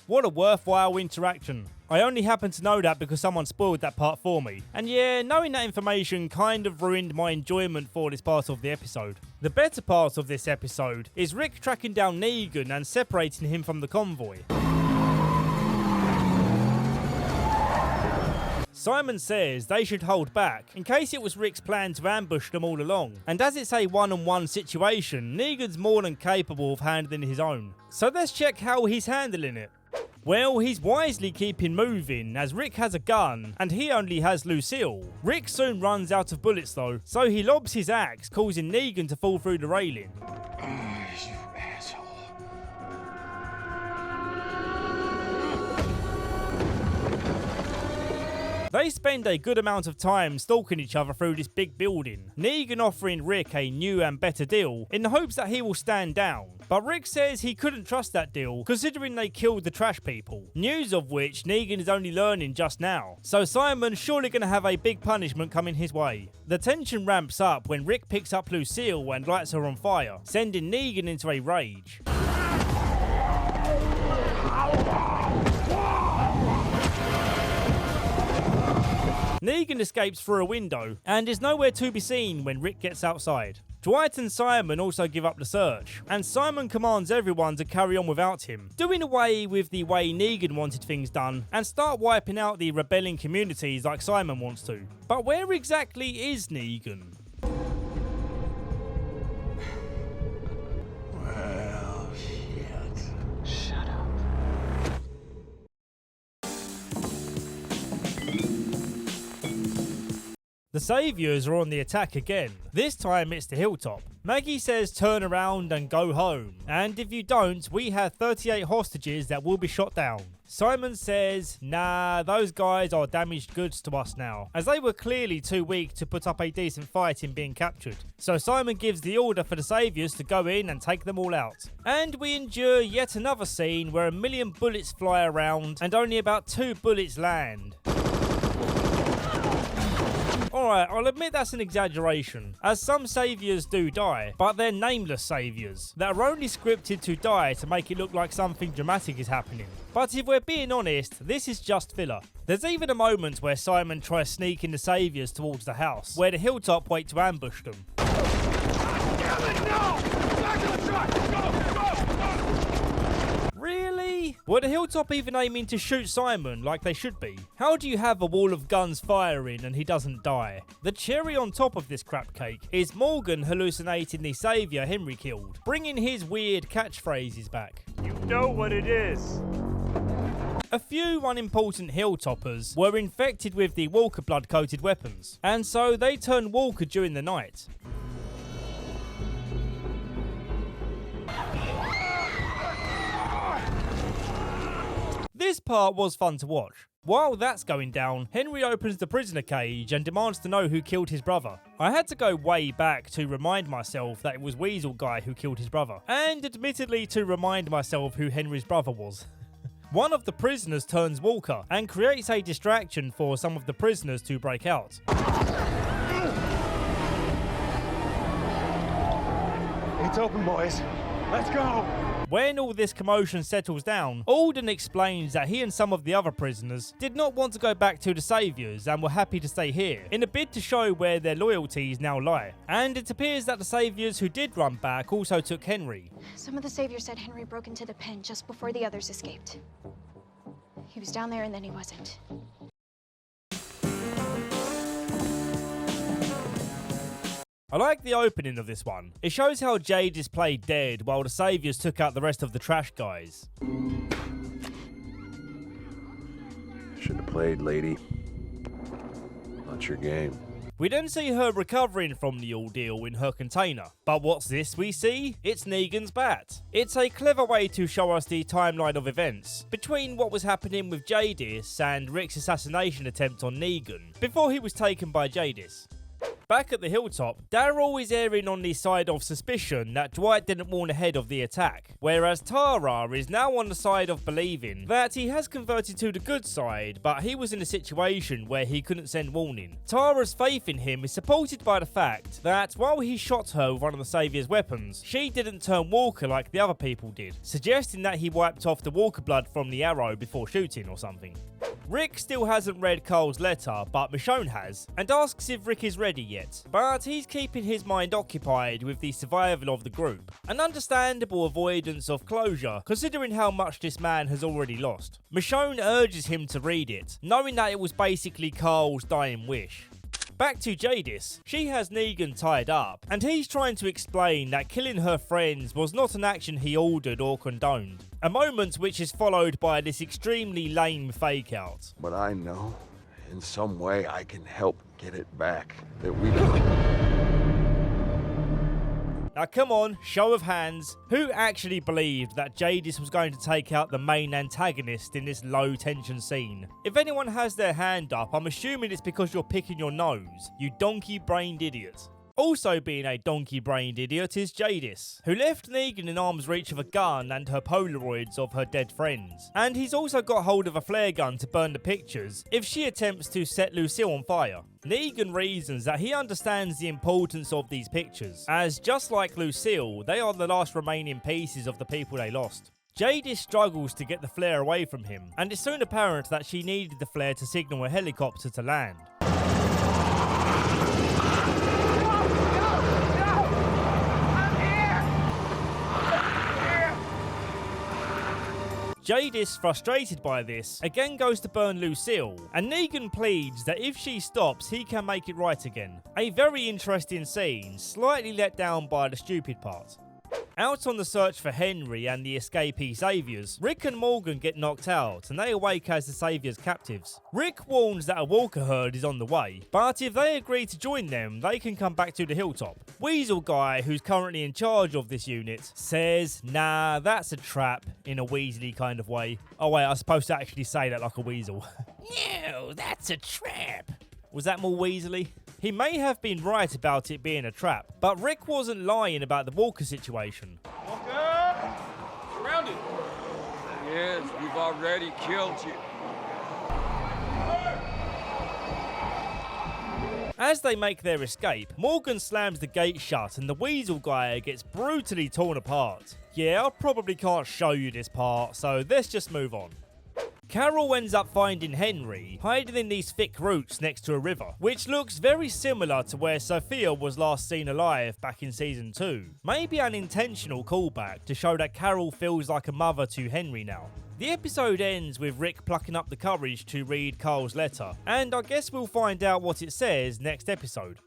What a worthwhile interaction. I only happen to know that because someone spoiled that part for me. And yeah, knowing that information kind of ruined my enjoyment for this part of the episode. The better part of this episode is Rick tracking down Negan and separating him from the convoy. Simon says they should hold back, in case it was Rick's plan to ambush them all along. And as it's a one-on-one situation, Negan's more than capable of handling his own. So let's check how he's handling it. Well, he's wisely keeping moving, as Rick has a gun, and he only has Lucille. Rick soon runs out of bullets though, so he lobs his axe, causing Negan to fall through the railing. They spend a good amount of time stalking each other through this big building, Negan offering Rick a new and better deal in the hopes that he will stand down. But Rick says he couldn't trust that deal considering they killed the trash people, news of which Negan is only learning just now. So Simon's surely going to have a big punishment coming his way. The tension ramps up when Rick picks up Lucille and lights her on fire, sending Negan into a rage. Negan escapes through a window and is nowhere to be seen when Rick gets outside. Dwight and Simon also give up the search, and Simon commands everyone to carry on without him, doing away with the way Negan wanted things done and start wiping out the rebelling communities like Simon wants to. But where exactly is Negan? Well, shit. Shut up. The Saviours are on the attack again. This time it's the hilltop. Maggie says turn around and go home. And if you don't, we have 38 hostages that will be shot down. Simon says, nah, those guys are damaged goods to us now, as they were clearly too weak to put up a decent fight in being captured. So Simon gives the order for the Saviours to go in and take them all out. And we endure yet another scene where 1 million bullets fly around and only about 2 bullets land. Alright, I'll admit that's an exaggeration, as some saviours do die, but they're nameless saviours that are only scripted to die to make it look like something dramatic is happening. But if we're being honest, this is just filler. There's even a moment where Simon tries sneaking the saviours towards the house, where the hilltop wait to ambush them. Damn it, no! Back to the truck! Go! Really? Were the hilltop even aiming to shoot Simon like they should be? How do you have a wall of guns firing and he doesn't die? The cherry on top of this crap cake is Morgan hallucinating the saviour Henry killed, bringing his weird catchphrases back. You know what it is. A few unimportant hilltoppers were infected with the Walker blood-coated weapons, and so they turned Walker during the night. This part was fun to watch. While that's going down, Henry opens the prisoner cage and demands to know who killed his brother. I had to go way back to remind myself that it was Weasel Guy who killed his brother, and admittedly to remind myself who Henry's brother was. One of the prisoners turns Walker and creates a distraction for some of the prisoners to break out. It's open, boys. Let's go! When all this commotion settles down, Alden explains that he and some of the other prisoners did not want to go back to the Saviours and were happy to stay here, in a bid to show where their loyalties now lie. And it appears that the Saviours who did run back also took Henry. Some of the Saviors said Henry broke into the pen just before the others escaped. He was down there and then he wasn't. I like the opening of this one. It shows how Jade is played dead while the Saviours took out the rest of the trash guys. Should have played, lady. Not your game. We then see her recovering from the ordeal in her container. But what's this we see? It's Negan's bat. It's a clever way to show us the timeline of events between what was happening with Jadis and Rick's assassination attempt on Negan before he was taken by Jadis. Back at the hilltop, Daryl is erring on the side of suspicion that Dwight didn't warn ahead of the attack, whereas Tara is now on the side of believing that he has converted to the good side, but he was in a situation where he couldn't send warning. Tara's faith in him is supported by the fact that while he shot her with one of the Saviour's weapons, she didn't turn Walker like the other people did, suggesting that he wiped off the Walker blood from the arrow before shooting or something. Rick still hasn't read Carl's letter, but Michonne has, and asks if Rick is ready yet, but he's keeping his mind occupied with the survival of the group. An understandable avoidance of closure, considering how much this man has already lost. Michonne urges him to read it, knowing that it was basically Carl's dying wish. Back to Jadis, she has Negan tied up, and he's trying to explain that killing her friends was not an action he ordered or condoned. A moment which is followed by this extremely lame fake out. But I know, in some way I can help get it back. That we don't... Now come on, show of hands, who actually believed that Jadis was going to take out the main antagonist in this low tension scene? If anyone has their hand up, I'm assuming it's because you're picking your nose, you donkey-brained idiot. Also being a donkey-brained idiot is Jadis, who left Negan in arm's reach of a gun and her Polaroids of her dead friends. And he's also got hold of a flare gun to burn the pictures if she attempts to set Lucille on fire. Negan reasons that he understands the importance of these pictures, as just like Lucille, they are the last remaining pieces of the people they lost. Jadis struggles to get the flare away from him, and it's soon apparent that she needed the flare to signal a helicopter to land. Jadis, frustrated by this, again goes to burn Lucille, and Negan pleads that if she stops, he can make it right again. A very interesting scene, slightly let down by the stupid part. Out on the search for Henry and the escapee saviors, Rick and Morgan get knocked out and they awake as the saviors' captives. Rick warns that a Walker herd is on the way, but if they agree to join them, they can come back to the hilltop. Weasel Guy, who's currently in charge of this unit, says, nah, that's a trap, in a Weasley kind of way. Oh wait, I was supposed to actually say that like a weasel. No, that's a trap. Was that more Weasley? He may have been right about it being a trap, but Rick wasn't lying about the Walker situation. Walker! Surrounded! Yes, we've already killed you. As they make their escape, Morgan slams the gate shut and the Weasel Guy gets brutally torn apart. Yeah, I probably can't show you this part, so let's just move on. Carol ends up finding Henry hiding in these thick roots next to a river, which looks very similar to where Sophia was last seen alive back in season 2. Maybe an intentional callback to show that Carol feels like a mother to Henry now. The episode ends with Rick plucking up the courage to read Carl's letter, and I guess we'll find out what it says next episode.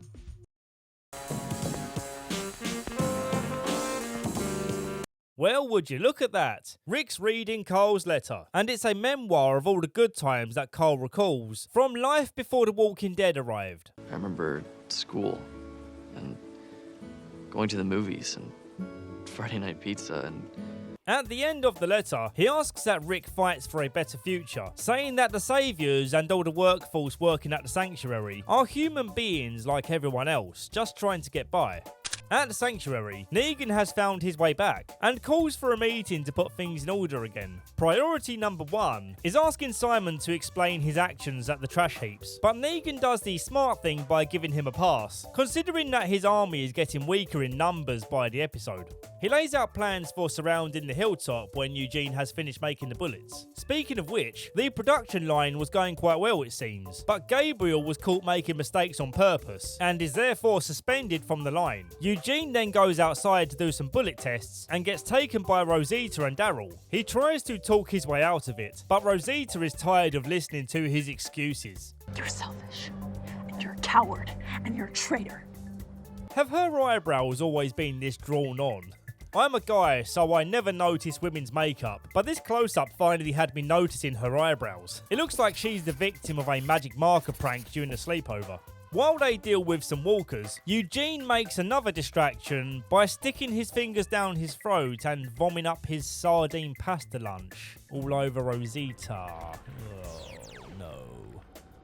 Well, would you look at that? Rick's reading Carl's letter, and it's a memoir of all the good times that Carl recalls from life before The Walking Dead arrived. I remember school, and going to the movies, and Friday night pizza, and... At the end of the letter, he asks that Rick fights for a better future, saying that the saviors and all the workforce working at the sanctuary are human beings like everyone else, just trying to get by. At the sanctuary, Negan has found his way back and calls for a meeting to put things in order again. Priority number 1 is asking Simon to explain his actions at the trash heaps, but Negan does the smart thing by giving him a pass, considering that his army is getting weaker in numbers by the episode. He lays out plans for surrounding the hilltop when Eugene has finished making the bullets. Speaking of which, the production line was going quite well it seems, but Gabriel was caught making mistakes on purpose and is therefore suspended from the line. Eugene then goes outside to do some bullet tests and gets taken by Rosita and Daryl. He tries to talk his way out of it, but Rosita is tired of listening to his excuses. You're selfish, and you're a coward, and you're a traitor. Have her eyebrows always been this drawn on? I'm a guy, so I never notice women's makeup, but this close-up finally had me noticing her eyebrows. It looks like she's the victim of a magic marker prank during a sleepover. While they deal with some walkers, Eugene makes another distraction by sticking his fingers down his throat and vomiting up his sardine pasta lunch all over Rosita. Oh, no.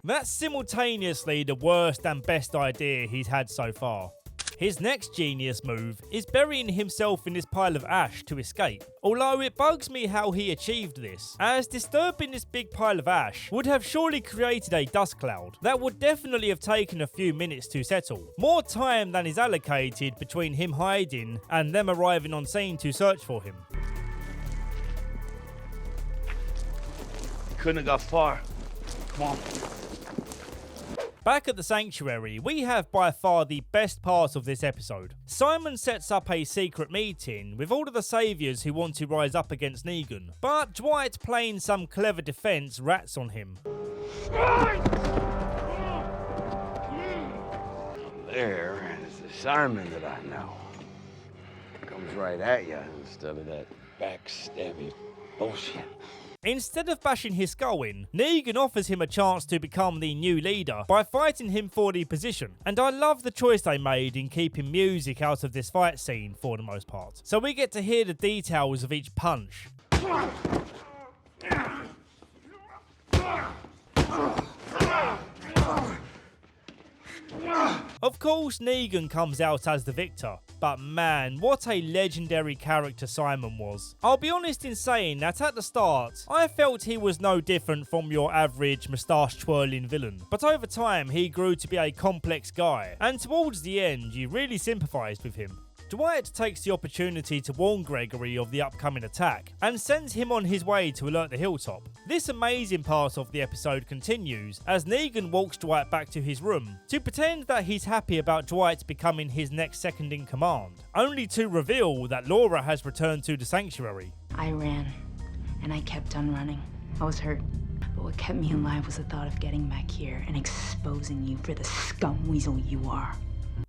That's simultaneously the worst and best idea he's had so far. His next genius move is burying himself in this pile of ash to escape. Although it bugs me how he achieved this, as disturbing this big pile of ash would have surely created a dust cloud that would definitely have taken a few minutes to settle. More time than is allocated between him hiding and them arriving on scene to search for him. Couldn't have got far. Come on. Back at the sanctuary, we have by far the best part of this episode. Simon sets up a secret meeting with all of the saviours who want to rise up against Negan, but Dwight, playing some clever defence, rats on him. There is the Simon that I know. Comes right at you instead of that backstabby bullshit. Instead of bashing his skull in, Negan offers him a chance to become the new leader by fighting him for the position. And I love the choice they made in keeping music out of this fight scene for the most part. So we get to hear the details of each punch. Of course, Negan comes out as the victor, but man, what a legendary character Simon was. I'll be honest in saying that at the start, I felt he was no different from your average moustache-twirling villain, but over time he grew to be a complex guy, and towards the end you really sympathised with him. Dwight takes the opportunity to warn Gregory of the upcoming attack and sends him on his way to alert the hilltop. This amazing part of the episode continues as Negan walks Dwight back to his room to pretend that he's happy about Dwight becoming his next second in command, only to reveal that Laura has returned to the sanctuary. I ran, and I kept on running. I was hurt, but what kept me alive was the thought of getting back here and exposing you for the scum weasel you are.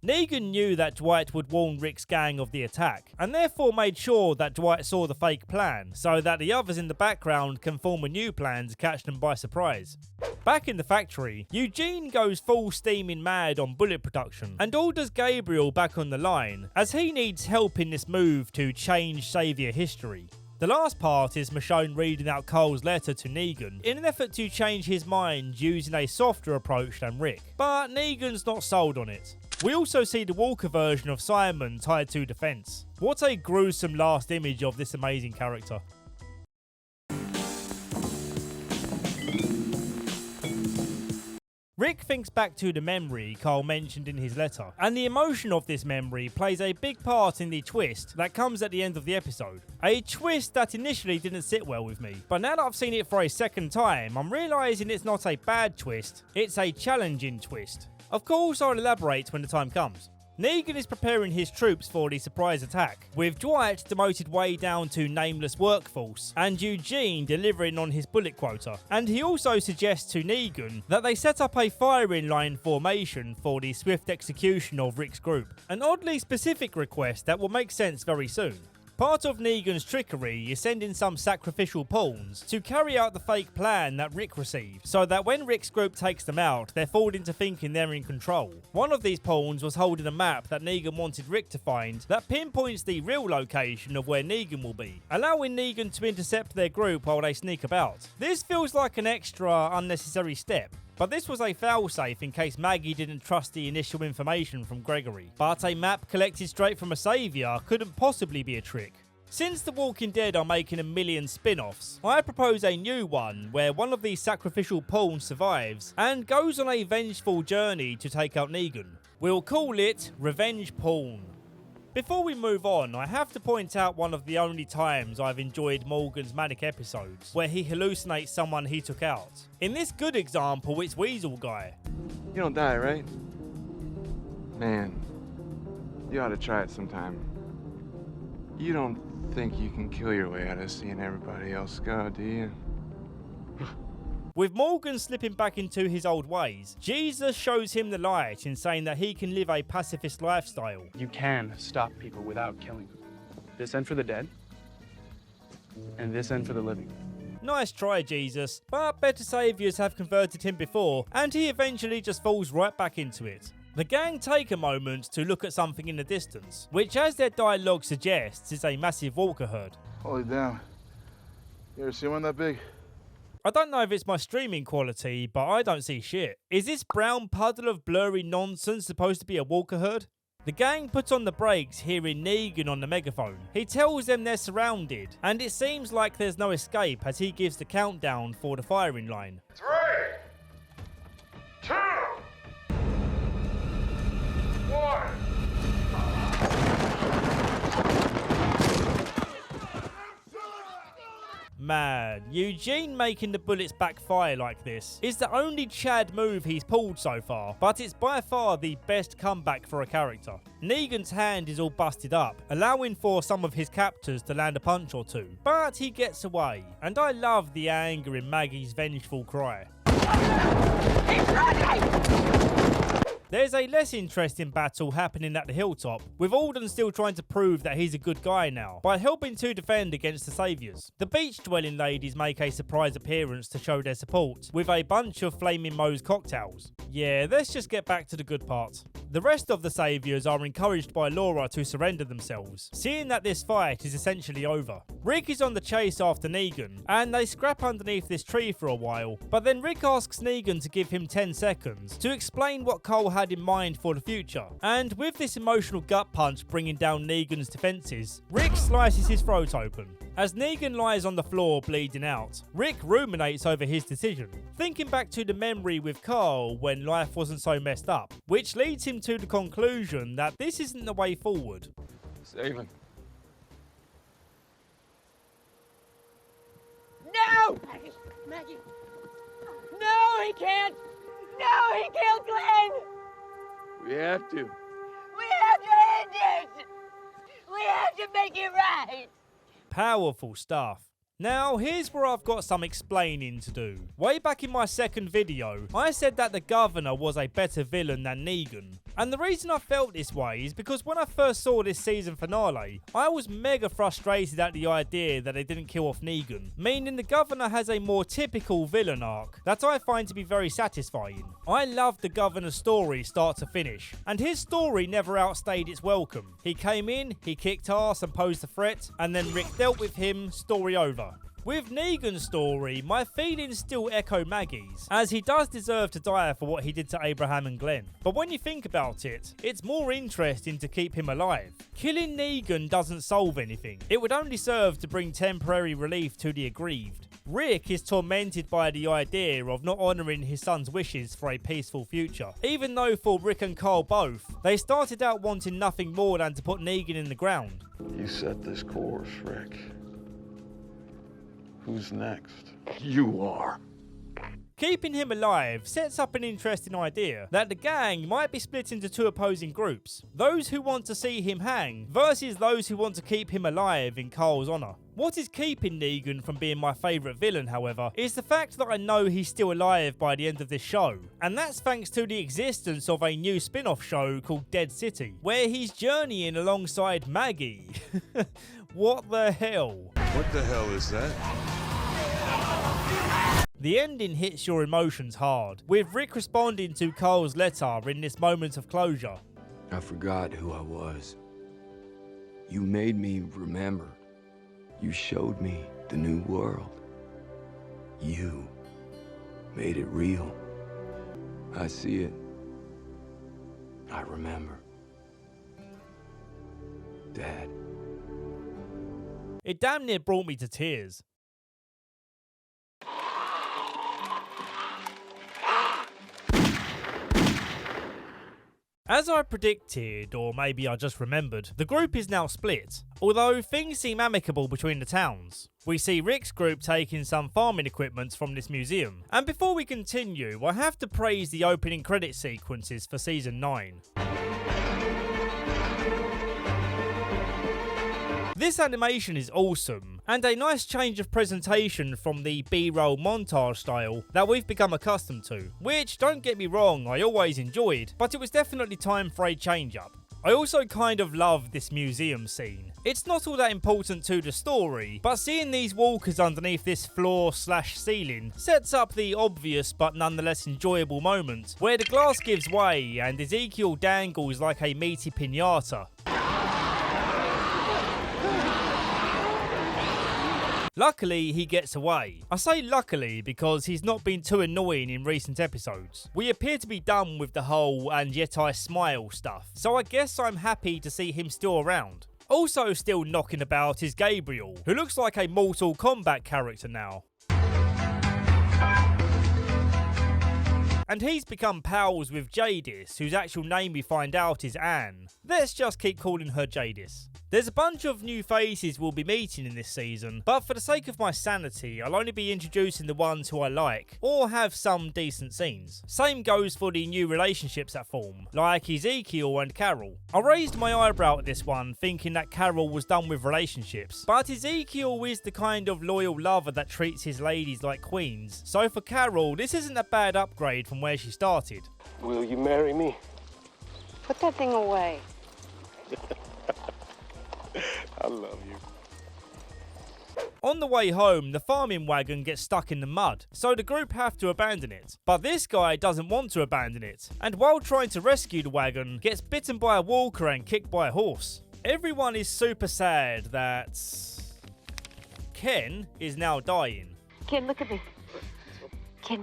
Negan knew that Dwight would warn Rick's gang of the attack, and therefore made sure that Dwight saw the fake plan, so that the others in the background can form a new plan to catch them by surprise. Back in the factory, Eugene goes full steaming mad on bullet production, and orders Gabriel back on the line, as he needs help in this move to change Saviour history. The last part is Michonne reading out Carl's letter to Negan in an effort to change his mind using a softer approach than Rick, but Negan's not sold on it. We also see the Walker version of Simon tied to defence. What a gruesome last image of this amazing character. Rick thinks back to the memory Carl mentioned in his letter, and the emotion of this memory plays a big part in the twist that comes at the end of the episode. A twist that initially didn't sit well with me, but now that I've seen it for a second time, I'm realising it's not a bad twist, it's a challenging twist. Of course, I'll elaborate when the time comes. Negan is preparing his troops for the surprise attack, with Dwight demoted way down to nameless workforce, and Eugene delivering on his bullet quota. And he also suggests to Negan that they set up a firing line formation for the swift execution of Rick's group, an oddly specific request that will make sense very soon. Part of Negan's trickery is sending some sacrificial pawns to carry out the fake plan that Rick received, so that when Rick's group takes them out, they're fooled into thinking they're in control. One of these pawns was holding a map that Negan wanted Rick to find that pinpoints the real location of where Negan will be, allowing Negan to intercept their group while they sneak about. This feels like an extra unnecessary step, but this was a failsafe in case Maggie didn't trust the initial information from Gregory. But a map collected straight from a saviour couldn't possibly be a trick. Since The Walking Dead are making a million spin-offs, I propose a new one where one of these sacrificial pawns survives and goes on a vengeful journey to take out Negan. We'll call it Revenge Pawn. Before we move on, I have to point out one of the only times I've enjoyed Morgan's manic episodes, where he hallucinates someone he took out. In this good example, it's Weasel Guy. You don't die, right? Man, you ought to try it sometime. You don't think you can kill your way out of seeing everybody else go, do you? With Morgan slipping back into his old ways, Jesus shows him the light in saying that he can live a pacifist lifestyle. You can stop people without killing them. This end for the dead, and this end for the living. Nice try, Jesus, but better saviours have converted him before, and he eventually just falls right back into it. The gang take a moment to look at something in the distance, which, as their dialogue suggests, is a massive walker herd. Holy damn. You ever seen one that big? I don't know if it's my streaming quality, but I don't see shit. Is this brown puddle of blurry nonsense supposed to be a walker herd? The gang put on the brakes hearing Negan on the megaphone. He tells them they're surrounded, and it seems like there's no escape as he gives the countdown for the firing line. 3, 2, 1. Man, Eugene making the bullets backfire like this is the only Chad move he's pulled so far, but it's by far the best comeback for a character. Negan's hand is all busted up, allowing for some of his captors to land a punch or two, but he gets away, and I love the anger in Maggie's vengeful cry. He's running! There's a less interesting battle happening at the hilltop, with Alden still trying to prove that he's a good guy now, by helping to defend against the saviours. The beach-dwelling ladies make a surprise appearance to show their support, with a bunch of Flaming Moe's cocktails. Yeah, let's just get back to the good part. The rest of the saviours are encouraged by Laura to surrender themselves, seeing that this fight is essentially over. Rick is on the chase after Negan, and they scrap underneath this tree for a while, but then Rick asks Negan to give him 10 seconds to explain what Cole had in mind for the future. And with this emotional gut punch bringing down Negan's defences, Rick slices his throat open. As Negan lies on the floor bleeding out, Rick ruminates over his decision, thinking back to the memory with Carl when life wasn't so messed up, which leads him to the conclusion that this isn't the way forward. Save him. No! Maggie! No, he can't! No, he killed Glenn! We have to. We have to end it! We have to make it right! Powerful stuff. Now, here's where I've got some explaining to do. Way back in my second video, I said that the Governor was a better villain than Negan. And the reason I felt this way is because when I first saw this season finale, I was mega frustrated at the idea that they didn't kill off Negan, meaning the Governor has a more typical villain arc that I find to be very satisfying. I loved the Governor's story start to finish, and his story never outstayed its welcome. He came in, he kicked ass and posed a threat, and then Rick dealt with him, story over. With Negan's story, my feelings still echo Maggie's, as he does deserve to die for what he did to Abraham and Glenn. But when you think about it, it's more interesting to keep him alive. Killing Negan doesn't solve anything. It would only serve to bring temporary relief to the aggrieved. Rick is tormented by the idea of not honouring his son's wishes for a peaceful future, even though for Rick and Carl both, they started out wanting nothing more than to put Negan in the ground. You set this course, Rick. Who's next? You are. Keeping him alive sets up an interesting idea that the gang might be split into two opposing groups. Those who want to see him hang versus those who want to keep him alive in Carl's honour. What is keeping Negan from being my favourite villain, however, is the fact that I know he's still alive by the end of this show. And that's thanks to the existence of a new spin-off show called Dead City, where he's journeying alongside Maggie. What the hell? What the hell is that? The ending hits your emotions hard, with Rick responding to Carl's letter in this moment of closure. I forgot who I was. You made me remember. You showed me the new world. You made it real. I see it. I remember. Dad. It damn near brought me to tears. As I predicted, or maybe I just remembered, the group is now split, although things seem amicable between the towns. We see Rick's group taking some farming equipment from this museum. And before we continue, I have to praise the opening credit sequences for Season 9. This animation is awesome, and a nice change of presentation from the B-roll montage style that we've become accustomed to, which, don't get me wrong, I always enjoyed, but it was definitely time for a change-up. I also kind of love this museum scene. It's not all that important to the story, but seeing these walkers underneath this floor/ceiling sets up the obvious but nonetheless enjoyable moment where the glass gives way and Ezekiel dangles like a meaty piñata. Luckily, he gets away. I say luckily because he's not been too annoying in recent episodes. We appear to be done with the whole "and yet I smile" stuff, so I guess I'm happy to see him still around. Also still knocking about is Gabriel, who looks like a Mortal Kombat character now. And he's become pals with Jadis, whose actual name we find out is Anne. Let's just keep calling her Jadis. There's a bunch of new faces we'll be meeting in this season, but for the sake of my sanity, I'll only be introducing the ones who I like, or have some decent scenes. Same goes for the new relationships that form, like Ezekiel and Carol. I raised my eyebrow at this one, thinking that Carol was done with relationships, but Ezekiel is the kind of loyal lover that treats his ladies like queens, so for Carol, this isn't a bad upgrade from where she started. Will you marry me? Put that thing away. I love you. On the way home, the farming wagon gets stuck in the mud, so the group have to abandon it. But this guy doesn't want to abandon it, and while trying to rescue the wagon, gets bitten by a walker and kicked by a horse. Everyone is super sad that Ken is now dying. Kid, look at me. Kid.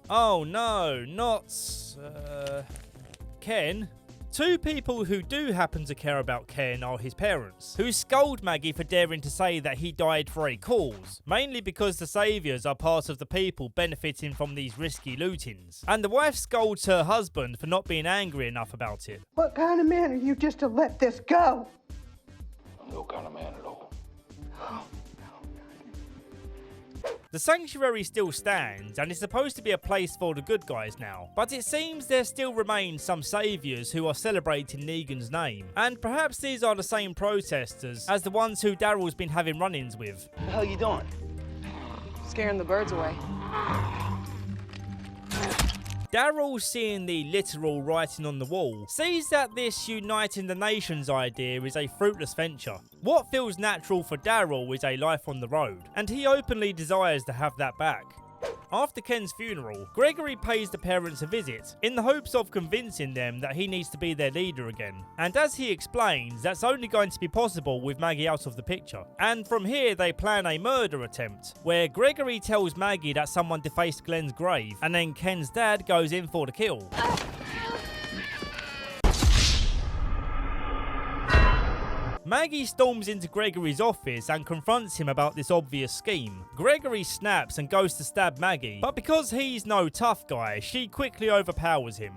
Oh no, not Ken. Two people who do happen to care about Ken are his parents, who scold Maggie for daring to say that he died for a cause, mainly because the saviours are part of the people benefiting from these risky lootings. And the wife scolds her husband for not being angry enough about it. What kind of man are you just to let this go? I'm no kind of man at all. The sanctuary still stands and is supposed to be a place for the good guys now, but it seems there still remain some saviours who are celebrating Negan's name, and perhaps these are the same protesters as the ones who Daryl's been having run-ins with. What the hell are you doing? Scaring the birds away. Daryl, seeing the literal writing on the wall, sees that this uniting the nations idea is a fruitless venture. What feels natural for Daryl is a life on the road, and he openly desires to have that back. After Ken's funeral, Gregory pays the parents a visit, in the hopes of convincing them that he needs to be their leader again. And as he explains, that's only going to be possible with Maggie out of the picture. And from here they plan a murder attempt, where Gregory tells Maggie that someone defaced Glenn's grave, and then Ken's dad goes in for the kill. Maggie storms into Gregory's office and confronts him about this obvious scheme. Gregory snaps and goes to stab Maggie, but because he's no tough guy, she quickly overpowers him.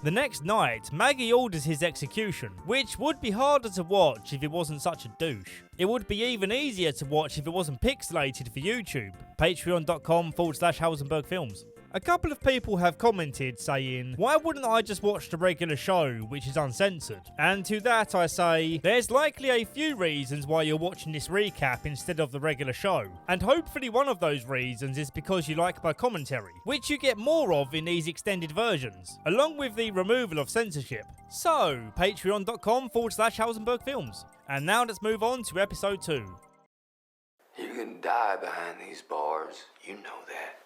The next night, Maggie orders his execution, which would be harder to watch if it wasn't such a douche. It would be even easier to watch if it wasn't pixelated for YouTube. Patreon.com/Hausenberg Films. A couple of people have commented saying, why wouldn't I just watch the regular show, which is uncensored? And to that I say, there's likely a few reasons why you're watching this recap instead of the regular show. And hopefully one of those reasons is because you like my commentary, which you get more of in these extended versions, along with the removal of censorship. So, patreon.com/Hausenberg Films. And now let's move on to episode 2. You can die behind these bars, you know that.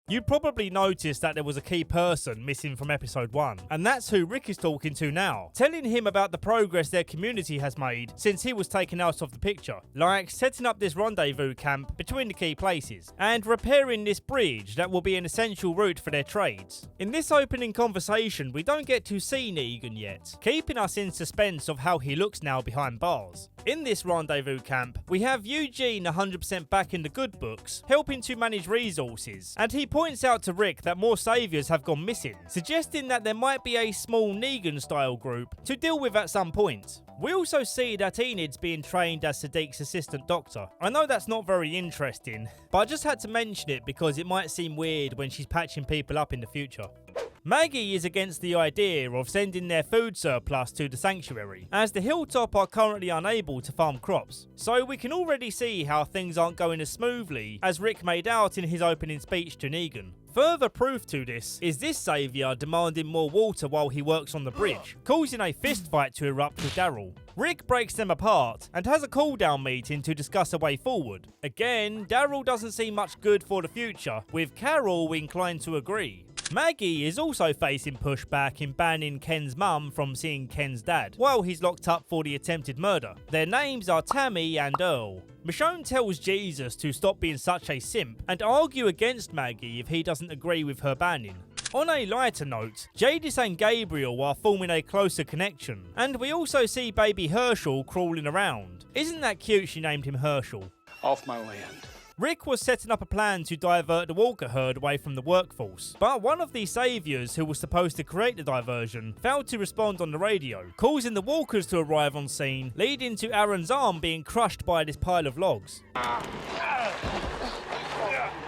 You probably noticed that there was a key person missing from episode 1, and that's who Rick is talking to now, telling him about the progress their community has made since he was taken out of the picture, like setting up this rendezvous camp between the key places, and repairing this bridge that will be an essential route for their trades. In this opening conversation, we don't get to see Negan yet, keeping us in suspense of how he looks now behind bars. In this rendezvous camp, we have Eugene 100% back in the good books, helping to manage resources, and he points out to Rick that more saviours have gone missing, suggesting that there might be a small Negan-style group to deal with at some point. We also see that Enid's being trained as Sadiq's assistant doctor. I know that's not very interesting, but I just had to mention it because it might seem weird when she's patching people up in the future. Maggie is against the idea of sending their food surplus to the sanctuary, as the Hilltop are currently unable to farm crops. So we can already see how things aren't going as smoothly as Rick made out in his opening speech to Negan. Further proof to this is this saviour demanding more water while he works on the bridge, causing a fistfight to erupt with Daryl. Rick breaks them apart and has a cool-down meeting to discuss a way forward. Again, Daryl doesn't see much good for the future, with Carol inclined to agree. Maggie is also facing pushback in banning Ken's mum from seeing Ken's dad, while he's locked up for the attempted murder. Their names are Tammy and Earl. Michonne tells Jesus to stop being such a simp and argue against Maggie if he doesn't agree with her banning. On a lighter note, Jadis and Gabriel are forming a closer connection, and we also see baby Herschel crawling around. Isn't that cute she named him Herschel? Off my land. Rick was setting up a plan to divert the Walker herd away from the workforce, but one of the saviors who was supposed to create the diversion failed to respond on the radio, causing the Walkers to arrive on scene, leading to Aaron's arm being crushed by this pile of logs.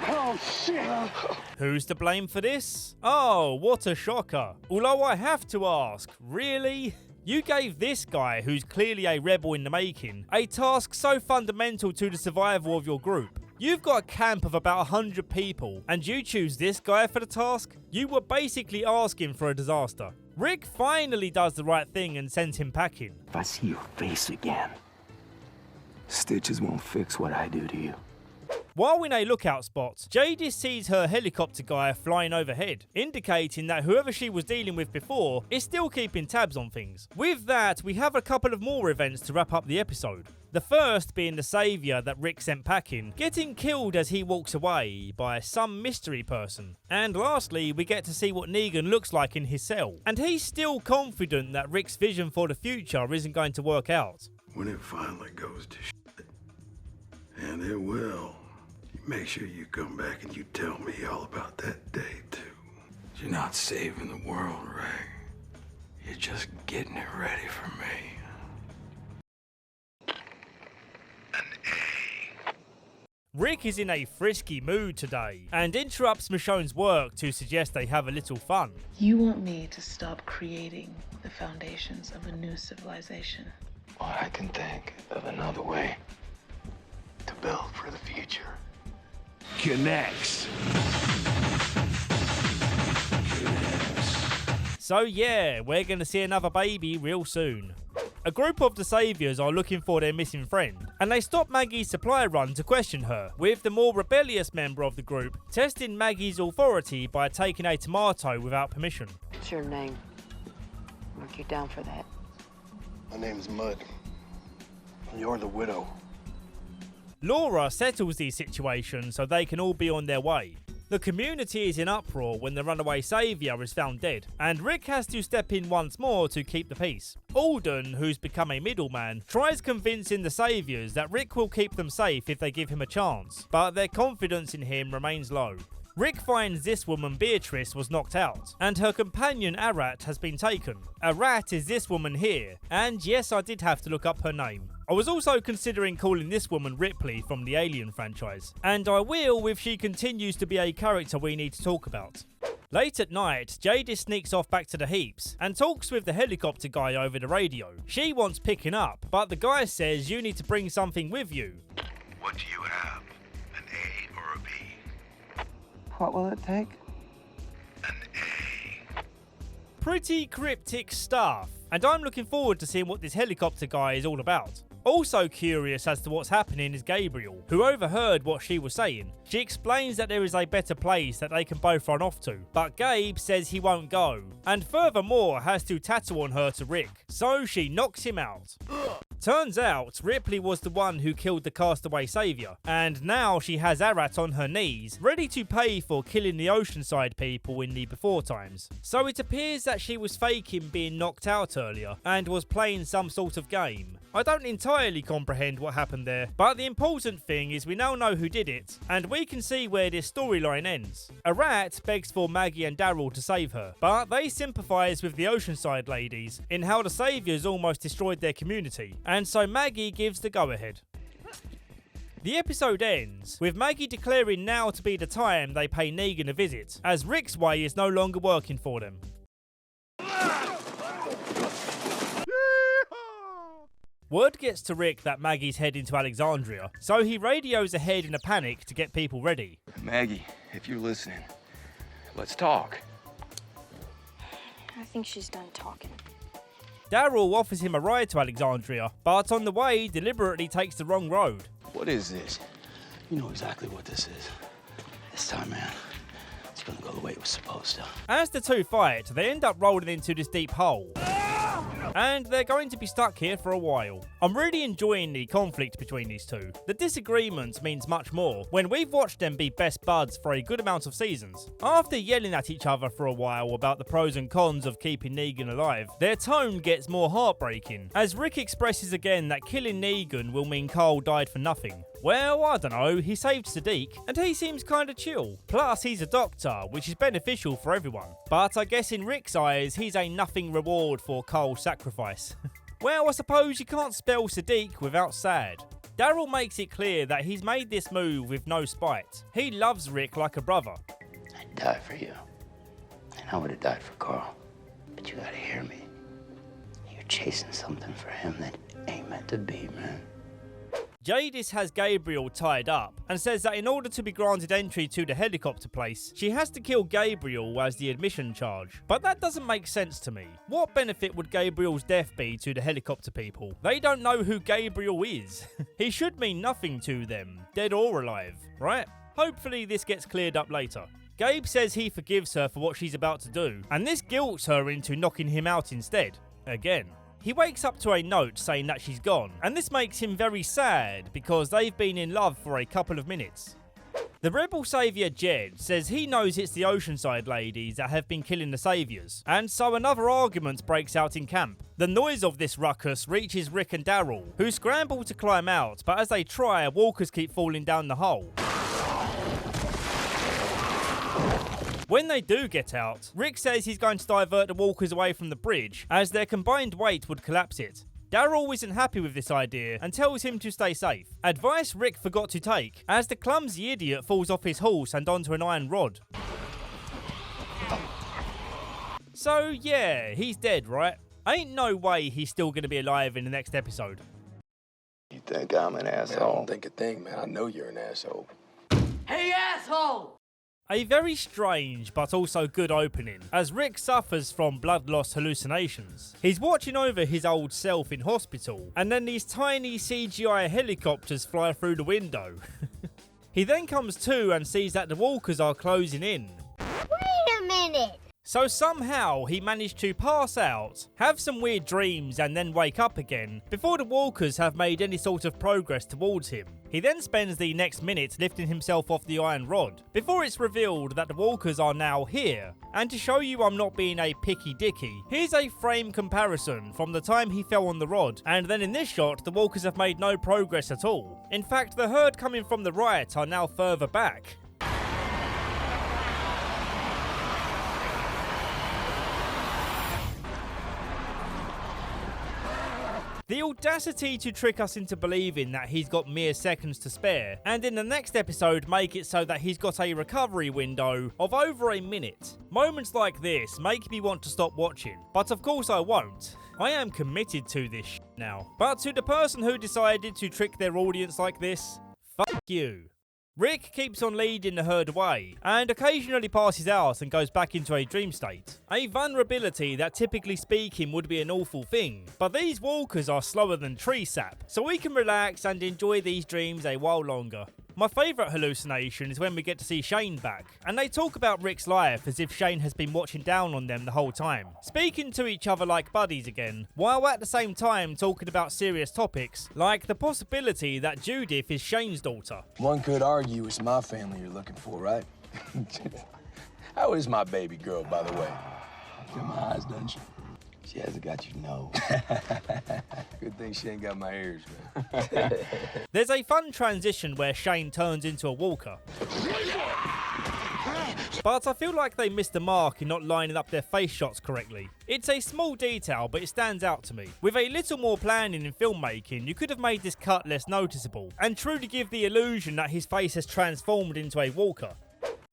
Oh, shit! Who's to blame for this? Oh, what a shocker. Although I have to ask, really? You gave this guy, who's clearly a rebel in the making, a task so fundamental to the survival of your group. You've got a camp of about 100 people, and you choose this guy for the task? You were basically asking for a disaster. Rick finally does the right thing and sends him packing. If I see your face again, stitches won't fix what I do to you. While in a lookout spot, Jadis sees her helicopter guy flying overhead, indicating that whoever she was dealing with before is still keeping tabs on things. With that, we have a couple of more events to wrap up the episode. The first being the saviour that Rick sent packing, getting killed as he walks away by some mystery person. And lastly, we get to see what Negan looks like in his cell. And he's still confident that Rick's vision for the future isn't going to work out. When it finally goes to shit, and it will, make sure you come back and you tell me all about that day, too. You're not saving the world, Ray. You're just getting it ready for me. Rick is in a frisky mood today, and interrupts Michonne's work to suggest they have a little fun. You want me to stop creating the foundations of a new civilization? Well, I can think of another way to build for the future. Connects. So yeah, we're going to see another baby real soon. A group of the saviors are looking for their missing friend, and they stop Maggie's supply run to question her, with the more rebellious member of the group testing Maggie's authority by taking a tomato without permission. What's your name? Mark you down for that. My name's Mud. And you're the widow. Laura settles the situation so they can all be on their way. The community is in uproar when the runaway saviour is found dead, and Rick has to step in once more to keep the peace. Alden, who's become a middleman, tries convincing the saviours that Rick will keep them safe if they give him a chance, but their confidence in him remains low. Rick finds this woman Beatrice was knocked out, and her companion Arat has been taken. Arat is this woman here, and yes, I did have to look up her name. I was also considering calling this woman Ripley from the Alien franchise, and I will if she continues to be a character we need to talk about. Late at night, Jadis sneaks off back to the heaps and talks with the helicopter guy over the radio. She wants picking up, but the guy says you need to bring something with you. What do you have? An A or a B? What will it take? Pretty cryptic stuff, and I'm looking forward to seeing what this helicopter guy is all about. Also curious as to what's happening is Gabriel, who overheard what she was saying. She explains that there is a better place that they can both run off to, but Gabe says he won't go, and furthermore has to tattoo on her to Rick, so she knocks him out. Turns out, Ripley was the one who killed the castaway saviour, and now she has Arat on her knees, ready to pay for killing the Oceanside people in the before times. So it appears that she was faking being knocked out earlier, and was playing some sort of game. I don't entirely comprehend what happened there, but the important thing is we now know who did it, and we can see where this storyline ends. Arat begs for Maggie and Daryl to save her, but they sympathise with the Oceanside ladies in how the saviours almost destroyed their community, and so Maggie gives the go-ahead. The episode ends with Maggie declaring now to be the time they pay Negan a visit, as Rick's way is no longer working for them. Word gets to Rick that Maggie's heading to Alexandria, so he radios ahead in a panic to get people ready. Maggie, if you're listening, let's talk. I think she's done talking. Daryl offers him a ride to Alexandria, but on the way deliberately takes the wrong road. What is this? You know exactly what this is. This time, man, it's It's gonna go the way it was supposed to. As the two fight, they end up rolling into this deep hole. And they're going to be stuck here for a while. I'm really enjoying the conflict between these two. The disagreement means much more when we've watched them be best buds for a good amount of seasons. After yelling at each other for a while about the pros and cons of keeping Negan alive, their tone gets more heartbreaking, as Rick expresses again that killing Negan will mean Carl died for nothing. Well, I don't know, he saved Sadiq, and he seems kinda chill. Plus, he's a doctor, which is beneficial for everyone. But I guess in Rick's eyes, he's a nothing reward for Carl's sacrifice. Well, I suppose you can't spell Sadiq without sad. Daryl makes it clear that he's made this move with no spite. He loves Rick like a brother. I'd die for you. And I would have died for Carl. But you gotta hear me. You're chasing something for him that ain't meant to be, man. Jadis has Gabriel tied up and says that in order to be granted entry to the helicopter place, she has to kill Gabriel as the admission charge. But that doesn't make sense to me. What benefit would Gabriel's death be to the helicopter people? They don't know who Gabriel is. He should mean nothing to them, dead or alive, right? Hopefully this gets cleared up later. Gabe says he forgives her for what she's about to do, and this guilts her into knocking him out instead. Again. He wakes up to a note saying that she's gone, and this makes him very sad because they've been in love for a couple of minutes. The rebel saviour Jed says he knows it's the Oceanside ladies that have been killing the saviours, and so another argument breaks out in camp. The noise of this ruckus reaches Rick and Daryl, who scramble to climb out, but as they try, walkers keep falling down the hole. When they do get out, Rick says he's going to divert the walkers away from the bridge, as their combined weight would collapse it. Daryl isn't happy with this idea and tells him to stay safe. Advice Rick forgot to take, as the clumsy idiot falls off his horse and onto an iron rod. So yeah, he's dead, right? Ain't no way he's still gonna be alive in the next episode. You think I'm an asshole? Man, I don't think a thing, man. I know you're an asshole. Hey, asshole! A very strange but also good opening, as Rick suffers from blood loss hallucinations. He's watching over his old self in hospital, and then these tiny CGI helicopters fly through the window. He then comes to and sees that the walkers are closing in. Wait a minute! So somehow he managed to pass out, have some weird dreams and then wake up again, before the walkers have made any sort of progress towards him. He then spends the next minute lifting himself off the iron rod, before it's revealed that the walkers are now here. And to show you I'm not being a picky dicky, here's a frame comparison from the time he fell on the rod, and then in this shot the walkers have made no progress at all. In fact, the herd coming from the right are now further back. The audacity to trick us into believing that he's got mere seconds to spare, and in the next episode make it so that he's got a recovery window of over a minute. Moments like this make me want to stop watching, but of course I won't. I am committed to this now. But to the person who decided to trick their audience like this, fuck you. Rick keeps on leading the herd away, and occasionally passes out and goes back into a dream state. A vulnerability that typically speaking would be an awful thing, but these walkers are slower than tree sap, so we can relax and enjoy these dreams a while longer. My favourite hallucination is when we get to see Shane back, and they talk about Rick's life as if Shane has been watching down on them the whole time, speaking to each other like buddies again, while at the same time talking about serious topics, like the possibility that Judith is Shane's daughter. One could argue it's my family you're looking for, right? How is my baby girl, by the way? Got my eyes, doesn't she? She hasn't got your nose. Good thing she ain't got my ears, man. There's a fun transition where Shane turns into a walker. But I feel like they missed the mark in not lining up their face shots correctly. It's a small detail, but it stands out to me. With a little more planning in filmmaking, you could have made this cut less noticeable, and truly give the illusion that his face has transformed into a walker.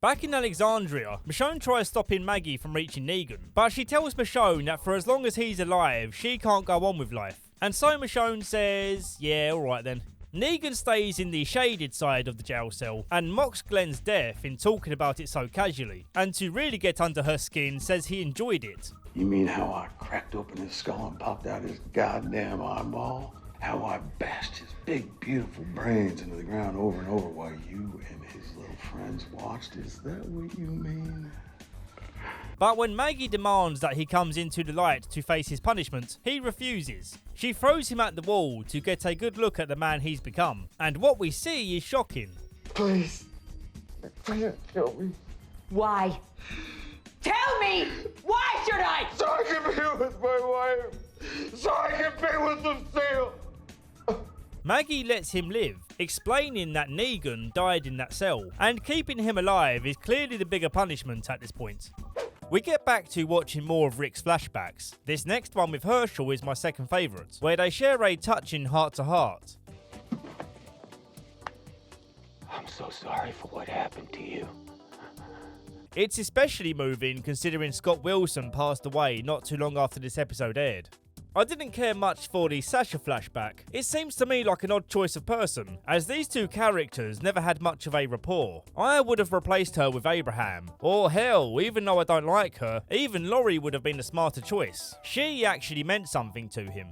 Back in Alexandria, Michonne tries stopping Maggie from reaching Negan, but she tells Michonne that for as long as he's alive, she can't go on with life. And so Michonne says, yeah, alright then. Negan stays in the shaded side of the jail cell and mocks Glenn's death in talking about it so casually, and to really get under her skin says he enjoyed it. You mean how I cracked open his skull and popped out his goddamn eyeball? how I bashed his big, beautiful brains into the ground over and over while you and his little friends watched. Is that what you mean? But when Maggie demands that he comes into the light to face his punishment, he refuses. She throws him at the wall to get a good look at the man he's become. And what we see is shocking. Please. Please kill me. Why? Tell me! Why should I? So I can be with my wife. So I can be with Lucille. Maggie lets him live, explaining that Negan died in that cell, and keeping him alive is clearly the bigger punishment at this point. We get back to watching more of Rick's flashbacks. This next one with Herschel is my second favourite, where they share a touching heart-to-heart. I'm so sorry for what happened to you. It's especially moving considering Scott Wilson passed away not too long after this episode aired. I didn't care much for the Sasha flashback. It seems to me like an odd choice of person, as these two characters never had much of a rapport. I would have replaced her with Abraham. Or hell, even though I don't like her, even Laurie would have been a smarter choice. She actually meant something to him.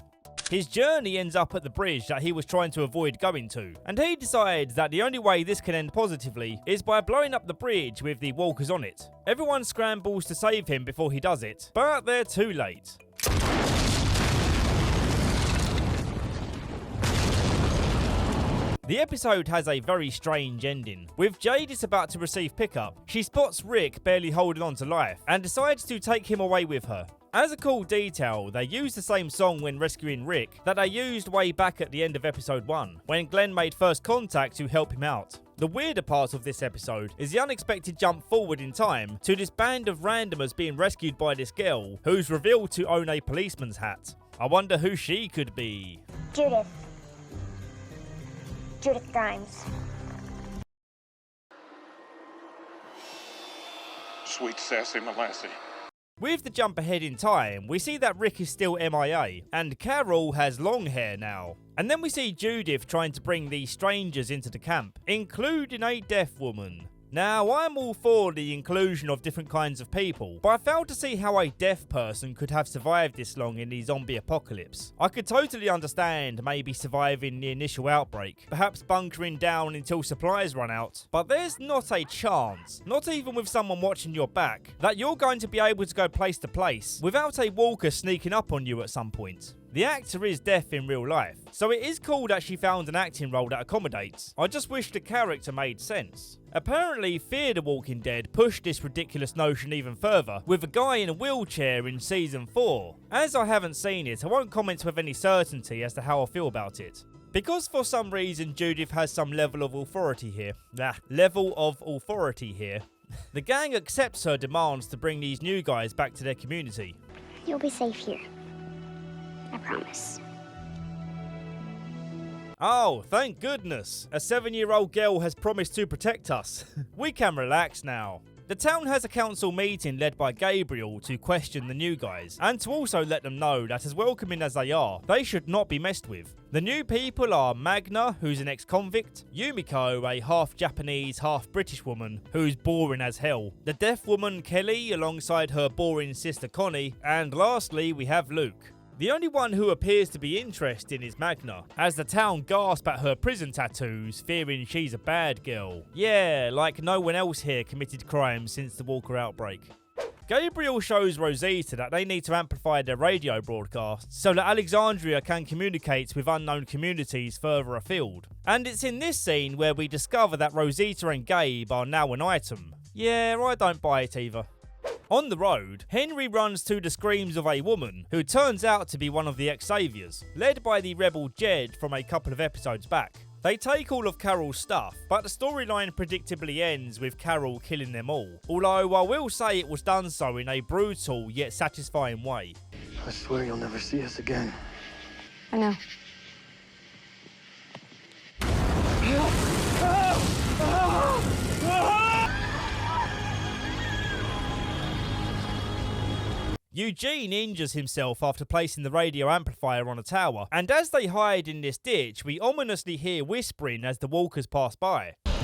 His journey ends up at the bridge that he was trying to avoid going to, and he decides that the only way this can end positively is by blowing up the bridge with the walkers on it. Everyone scrambles to save him before he does it, but they're too late. The episode has a very strange ending. With Jadis about to receive pickup, she spots Rick barely holding on to life and decides to take him away with her. As a cool detail, they use the same song when rescuing Rick that they used way back at the end of episode 1, when Glenn made first contact to help him out. The weirder part of this episode is the unexpected jump forward in time to this band of randomers being rescued by this girl, who's revealed to own a policeman's hat. I wonder who she could be. Judith Grimes. Sweet sassy Molassie. With the jump ahead in time, we see that Rick is still MIA, and Carol has long hair now. And then we see Judith trying to bring these strangers into the camp, including a deaf woman. Now, I'm all for the inclusion of different kinds of people, but I failed to see how a deaf person could have survived this long in the zombie apocalypse. I could totally understand maybe surviving the initial outbreak, perhaps bunkering down until supplies run out, but there's not a chance, not even with someone watching your back, that you're going to be able to go place to place without a walker sneaking up on you at some point. The actor is deaf in real life, so it is cool that she found an acting role that accommodates. I just wish the character made sense. Apparently, Fear the Walking Dead pushed this ridiculous notion even further, with a guy in a wheelchair in season 4. As I haven't seen it, I won't comment with any certainty as to how I feel about it. Because for some reason Judith has some level of authority here, the gang accepts her demands to bring these new guys back to their community. You'll be safe here. I promise. Oh, thank goodness. A 7-year-old girl has promised to protect us. We can relax now. The town has a council meeting led by Gabriel to question the new guys, and to also let them know that as welcoming as they are, they should not be messed with. The new people are Magna, who's an ex-convict, Yumiko, a half-Japanese, half-British woman who's boring as hell, the deaf woman Kelly alongside her boring sister Connie, and lastly we have Luke. The only one who appears to be interested is Magna, as the town gasp at her prison tattoos, fearing she's a bad girl. Yeah, like no one else here committed crimes since the Walker outbreak. Gabriel shows Rosita that they need to amplify their radio broadcasts so that Alexandria can communicate with unknown communities further afield. And it's in this scene where we discover that Rosita and Gabe are now an item. Yeah, I don't buy it either. On the road, Henry runs to the screams of a woman who turns out to be one of the Xaviers, led by the rebel Jed from a couple of episodes back. They take all of Carol's stuff, but the storyline predictably ends with Carol killing them all, although I will say it was done so in a brutal yet satisfying way. I swear you'll never see us again. I know. Eugene injures himself after placing the radio amplifier on a tower, and as they hide in this ditch, we ominously hear whispering as the walkers pass by. Don't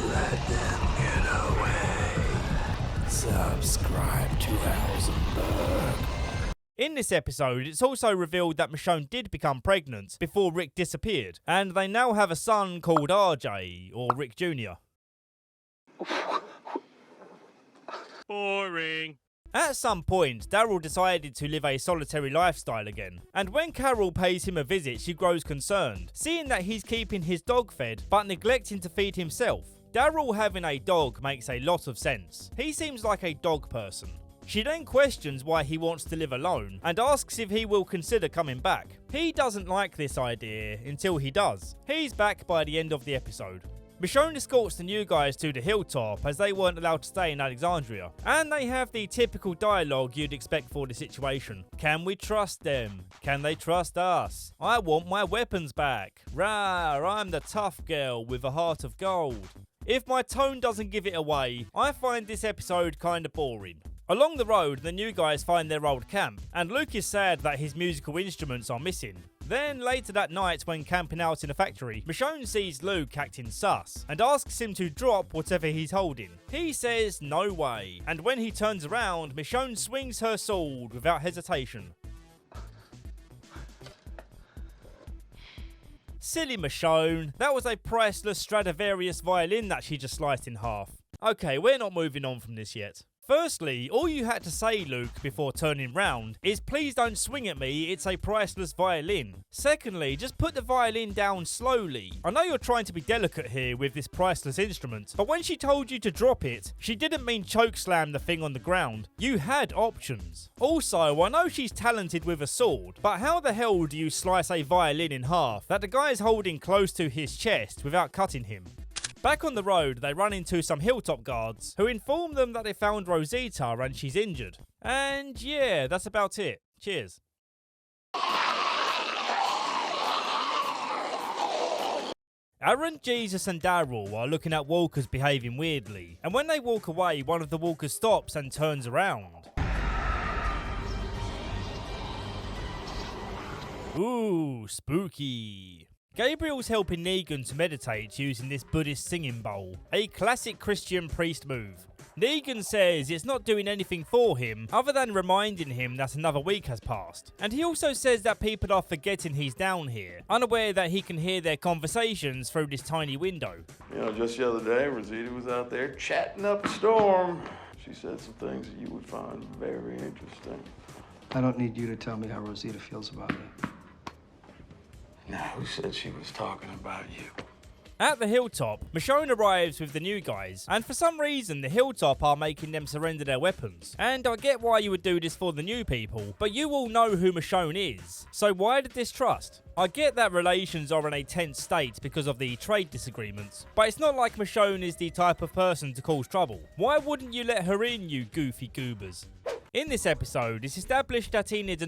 let them get away. Subscribe to Hausenberg. In this episode, it's also revealed that Michonne did become pregnant before Rick disappeared, and they now have a son called RJ, or Rick Jr. Boring. At some point, Daryl decided to live a solitary lifestyle again, and when Carol pays him a visit, she grows concerned, seeing that he's keeping his dog fed but neglecting to feed himself. Daryl having a dog makes a lot of sense. He seems like a dog person. She then questions why he wants to live alone and asks if he will consider coming back. He doesn't like this idea until he does. He's back by the end of the episode. Michonne escorts the new guys to the hilltop as they weren't allowed to stay in Alexandria, and they have the typical dialogue you'd expect for the situation. Can we trust them? Can they trust us? I want my weapons back. Rah, I'm the tough girl with a heart of gold. If my tone doesn't give it away, I find this episode kinda boring. Along the road, the new guys find their old camp, and Luke is sad that his musical instruments are missing. Then, later that night when camping out in a factory, Michonne sees Luke acting sus, and asks him to drop whatever he's holding. He says no way, and when he turns around, Michonne swings her sword without hesitation. Silly Michonne, that was a priceless Stradivarius violin that she just sliced in half. Okay, we're not moving on from this yet. Firstly, all you had to say, Luke, before turning round is please don't swing at me, it's a priceless violin. Secondly, just put the violin down slowly. I know you're trying to be delicate here with this priceless instrument, but when she told you to drop it, she didn't mean chokeslam the thing on the ground. You had options. Also, I know she's talented with a sword, but how the hell do you slice a violin in half that the guy is holding close to his chest without cutting him? Back on the road, they run into some hilltop guards who inform them that they found Rosita and she's injured. And yeah, that's about it. Cheers. Aaron, Jesus and Daryl are looking at walkers behaving weirdly, and when they walk away, one of the walkers stops and turns around. Ooh, spooky. Gabriel's helping Negan to meditate using this Buddhist singing bowl, a classic Christian priest move. Negan says it's not doing anything for him other than reminding him that another week has passed. And he also says that people are forgetting he's down here, unaware that he can hear their conversations through this tiny window. You know, just the other day, Rosita was out there chatting up a storm. She said some things that you would find very interesting. I don't need you to tell me how Rosita feels about me. Now, who said she was talking about you? At the hilltop, Michonne arrives with the new guys, and for some reason the hilltop are making them surrender their weapons. And I get why you would do this for the new people, but you all know who Michonne is, so why the distrust? I get that relations are in a tense state because of the trade disagreements, but it's not like Michonne is the type of person to cause trouble. Why wouldn't you let her in, you goofy goobers? In this episode, it's established that Enid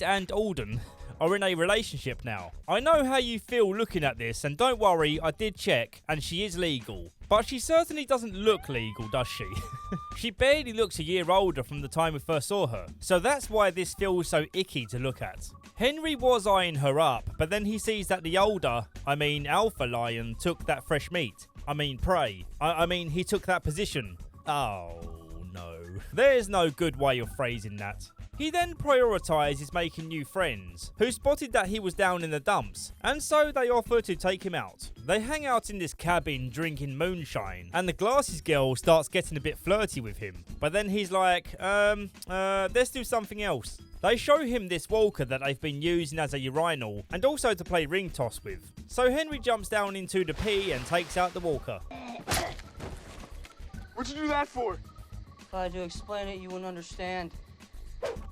and Alden are in a relationship now. I know how you feel looking at this, and don't worry, I did check, and she is legal. But she certainly doesn't look legal, does she? She barely looks a year older from the time we first saw her, so that's why this feels so icky to look at. Henry was eyeing her up, but then he sees that the alpha lion took that fresh meat. Prey. He took that position. Oh no. There's no good way of phrasing that. He then prioritised making new friends, who spotted that he was down in the dumps, and so they offer to take him out. They hang out in this cabin drinking moonshine, and the glasses girl starts getting a bit flirty with him. But then he's like, let's do something else. They show him this walker that they've been using as a urinal, and also to play ring toss with. So Henry jumps down into the pee and takes out the walker. What'd you do that for? If I had to explain it, you wouldn't understand.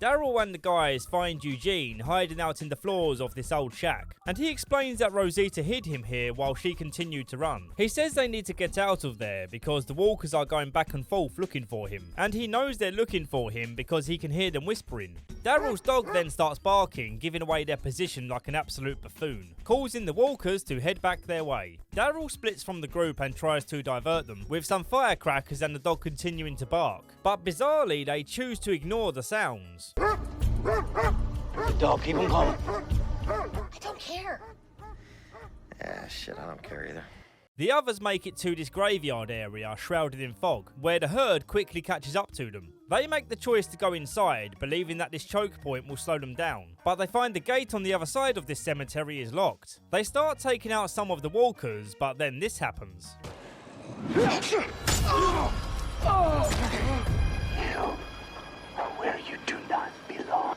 Daryl and the guys find Eugene hiding out in the floors of this old shack, and he explains that Rosita hid him here while she continued to run. He says they need to get out of there because the walkers are going back and forth looking for him, and he knows they're looking for him because he can hear them whispering. Daryl's dog then starts barking, giving away their position like an absolute buffoon, causing the walkers to head back their way. Daryl splits from the group and tries to divert them, with some firecrackers and the dog continuing to bark, but bizarrely they choose to ignore the sounds. Dog, keep him calm. I don't care. Yeah, shit, I don't care either. The others make it to this graveyard area shrouded in fog, where the herd quickly catches up to them. They make the choice to go inside, believing that this choke point will slow them down, but they find the gate on the other side of this cemetery is locked. They start taking out some of the walkers, but then this happens. Where you do not belong.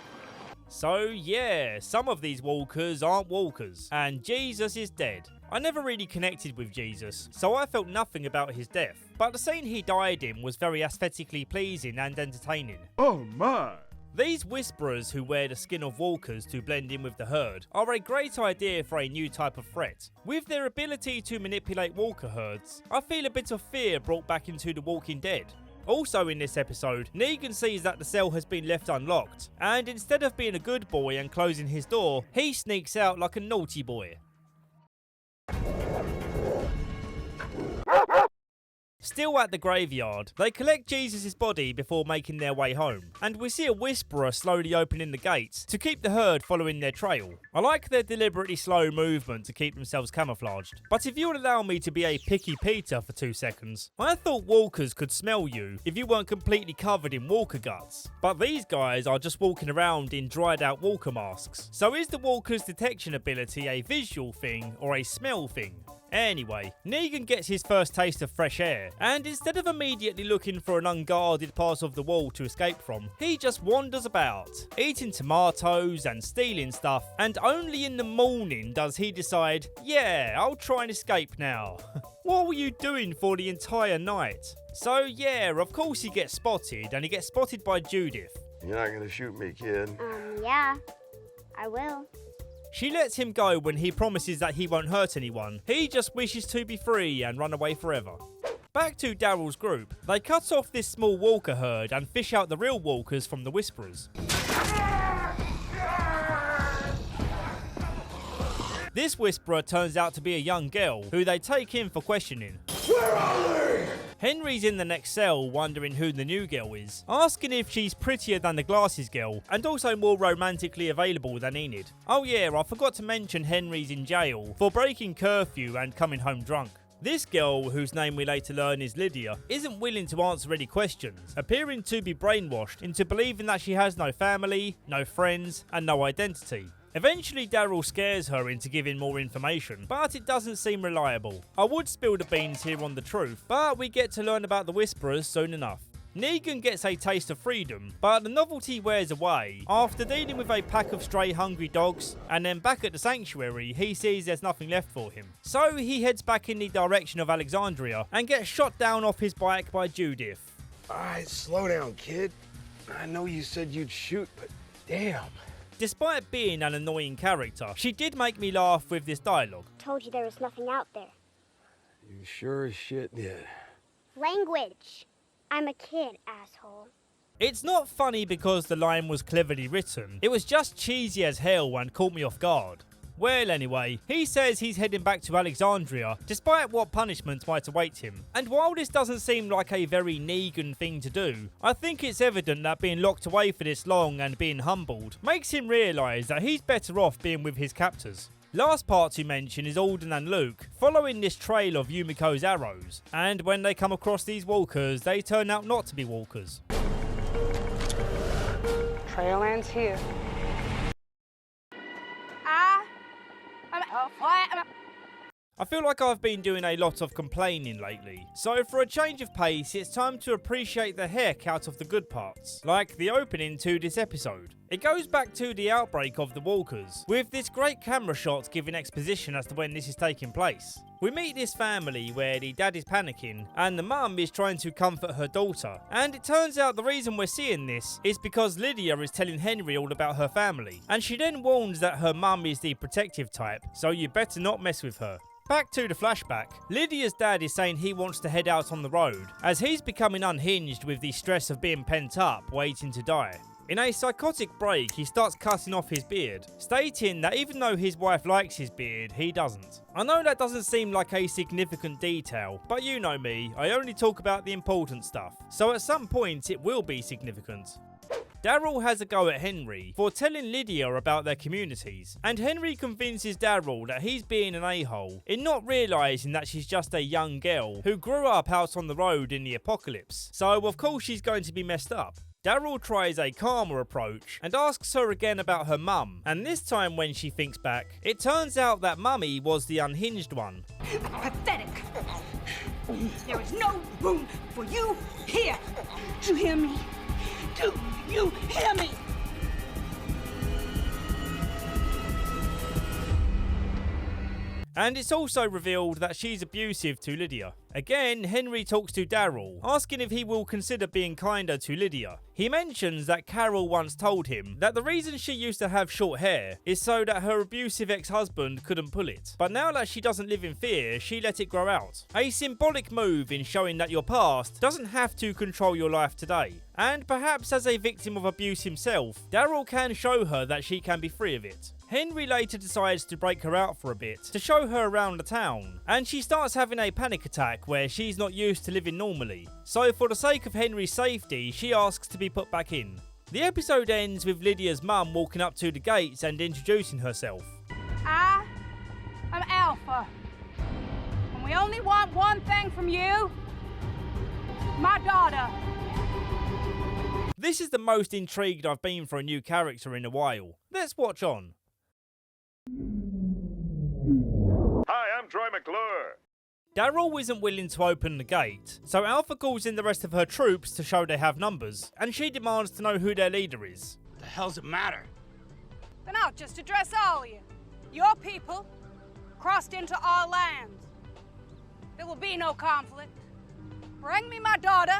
So yeah, some of these walkers aren't walkers, and Jesus is dead. I never really connected with Jesus, so I felt nothing about his death, but the scene he died in was very aesthetically pleasing and entertaining. Oh my! These whisperers who wear the skin of walkers to blend in with the herd are a great idea for a new type of threat. With their ability to manipulate walker herds, I feel a bit of fear brought back into The Walking Dead. Also in this episode, Negan sees that the cell has been left unlocked, and instead of being a good boy and closing his door, he sneaks out like a naughty boy. Still at the graveyard, they collect Jesus' body before making their way home, and we see a whisperer slowly opening the gates to keep the herd following their trail. I like their deliberately slow movement to keep themselves camouflaged, but if you would allow me to be a picky Peter for 2 seconds, I thought walkers could smell you if you weren't completely covered in walker guts, but these guys are just walking around in dried out walker masks. So is the walker's detection ability a visual thing or a smell thing? Anyway, Negan gets his first taste of fresh air, and instead of immediately looking for an unguarded part of the wall to escape from, he just wanders about, eating tomatoes and stealing stuff, and only in the morning does he decide, yeah, I'll try and escape now. What were you doing for the entire night? So yeah, of course he gets spotted, and he gets spotted by Judith. You're not gonna shoot me, kid. Yeah, I will. She lets him go when he promises that he won't hurt anyone. He just wishes to be free and run away forever. Back to Daryl's group. They cut off this small walker herd and fish out the real walkers from the Whisperers. This Whisperer turns out to be a young girl who they take in for questioning. Where are they? Henry's in the next cell wondering who the new girl is, asking if she's prettier than the glasses girl and also more romantically available than Enid. Oh yeah, I forgot to mention Henry's in jail for breaking curfew and coming home drunk. This girl, whose name we later learn is Lydia, isn't willing to answer any questions, appearing to be brainwashed into believing that she has no family, no friends, and no identity. Eventually Daryl scares her into giving more information, but it doesn't seem reliable. I would spill the beans here on the truth, but we get to learn about the Whisperers soon enough. Negan gets a taste of freedom, but the novelty wears away after dealing with a pack of stray hungry dogs, and then back at the sanctuary he sees there's nothing left for him. So he heads back in the direction of Alexandria and gets shot down off his bike by Judith. Alright, slow down, kid. I know you said you'd shoot, but damn. Despite being an annoying character, she did make me laugh with this dialogue. Told you there was nothing out there. You sure as shit did. Language. I'm a kid, asshole. It's not funny because the line was cleverly written. It was just cheesy as hell and caught me off guard. Well, anyway, he says he's heading back to Alexandria, despite what punishment might await him. And while this doesn't seem like a very Negan thing to do, I think it's evident that being locked away for this long and being humbled makes him realise that he's better off being with his captors. Last part to mention is Alden and Luke, following this trail of Yumiko's arrows, and when they come across these walkers, they turn out not to be walkers. Trail ends here. I feel like I've been doing a lot of complaining lately, so for a change of pace, it's time to appreciate the heck out of the good parts, like the opening to this episode. It goes back to the outbreak of the walkers, with this great camera shot giving exposition as to when this is taking place. We meet this family where the dad is panicking and the mum is trying to comfort her daughter, and it turns out the reason we're seeing this is because Lydia is telling Henry all about her family, and she then warns that her mum is the protective type, so you better not mess with her. Back to the flashback, Lydia's dad is saying he wants to head out on the road, as he's becoming unhinged with the stress of being pent up, waiting to die. In a psychotic break, he starts cutting off his beard, stating that even though his wife likes his beard, he doesn't. I know that doesn't seem like a significant detail, but you know me, I only talk about the important stuff, so at some point it will be significant. Daryl has a go at Henry for telling Lydia about their communities, and Henry convinces Daryl that he's being an a-hole in not realising that she's just a young girl who grew up out on the road in the apocalypse, so of course she's going to be messed up. Daryl tries a calmer approach and asks her again about her mum, and this time when she thinks back, it turns out that Mummy was the unhinged one. Pathetic. There is no room for you here. Do you hear me? Do you hear me? And it's also revealed that she's abusive to Lydia. Again, Henry talks to Daryl, asking if he will consider being kinder to Lydia. He mentions that Carol once told him that the reason she used to have short hair is so that her abusive ex-husband couldn't pull it. But now that she doesn't live in fear, she let it grow out. A symbolic move in showing that your past doesn't have to control your life today. And perhaps as a victim of abuse himself, Daryl can show her that she can be free of it. Henry later decides to break her out for a bit to show her around the town, and she starts having a panic attack where she's not used to living normally. So for the sake of Henry's safety, she asks to be put back in. The episode ends with Lydia's mum walking up to the gates and introducing herself. I am Alpha, and we only want one thing from you, my daughter. This is the most intrigued I've been for a new character in a while. Let's watch on. Hi, I'm Troy McClure. Daryl isn't willing to open the gate, so Alpha calls in the rest of her troops to show they have numbers, and she demands to know who their leader is. The hell's it matter? Then I'll just address all of you. Your people crossed into our lands. There will be no conflict. Bring me my daughter,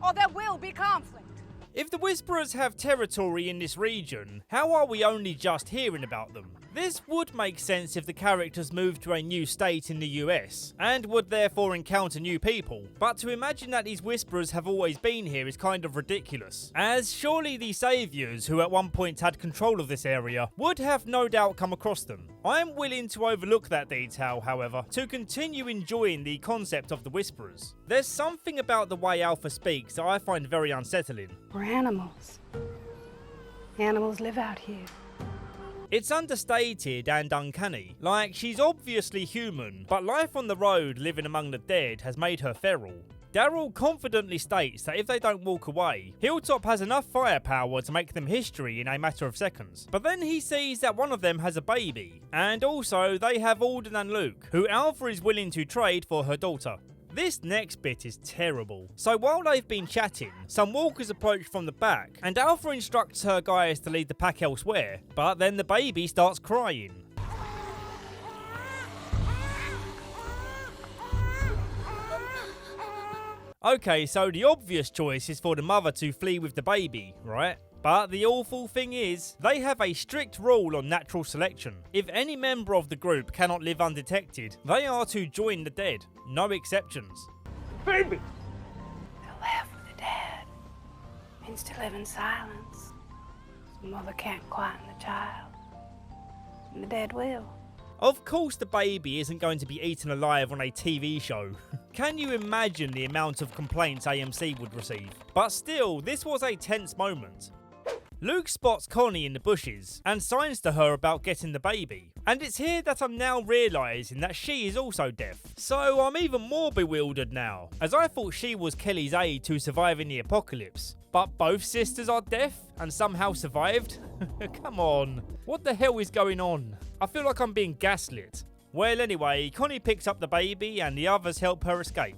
or there will be conflict. If the Whisperers have territory in this region, how are we only just hearing about them? This would make sense if the characters moved to a new state in the US, and would therefore encounter new people, but to imagine that these Whisperers have always been here is kind of ridiculous, as surely the Saviours, who at one point had control of this area, would have no doubt come across them. I am willing to overlook that detail, however, to continue enjoying the concept of the Whisperers. There's something about the way Alpha speaks that I find very unsettling. We're animals. Animals live out here. It's understated and uncanny, like she's obviously human, but life on the road living among the dead has made her feral. Daryl confidently states that if they don't walk away, Hilltop has enough firepower to make them history in a matter of seconds. But then he sees that one of them has a baby, and also they have Alden and Luke, who Alpha is willing to trade for her daughter. This next bit is terrible. So while they've been chatting, some walkers approach from the back, and Alpha instructs her guys to lead the pack elsewhere, but then the baby starts crying. Okay, so the obvious choice is for the mother to flee with the baby, right? But the awful thing is, they have a strict rule on natural selection. If any member of the group cannot live undetected, they are to join the dead. No exceptions. Baby! To live with the dead means to live in silence. The mother can't quieten the child, and the dead will. Of course the baby isn't going to be eaten alive on a TV show. Can you imagine the amount of complaints AMC would receive? But still, this was a tense moment. Luke spots Connie in the bushes and signs to her about getting the baby. And it's here that I'm now realising that she is also deaf. So I'm even more bewildered now, as I thought she was Kelly's aide to survive in the apocalypse. But both sisters are deaf and somehow survived? Come on, what the hell is going on? I feel like I'm being gaslit. Well anyway, Connie picks up the baby and the others help her escape.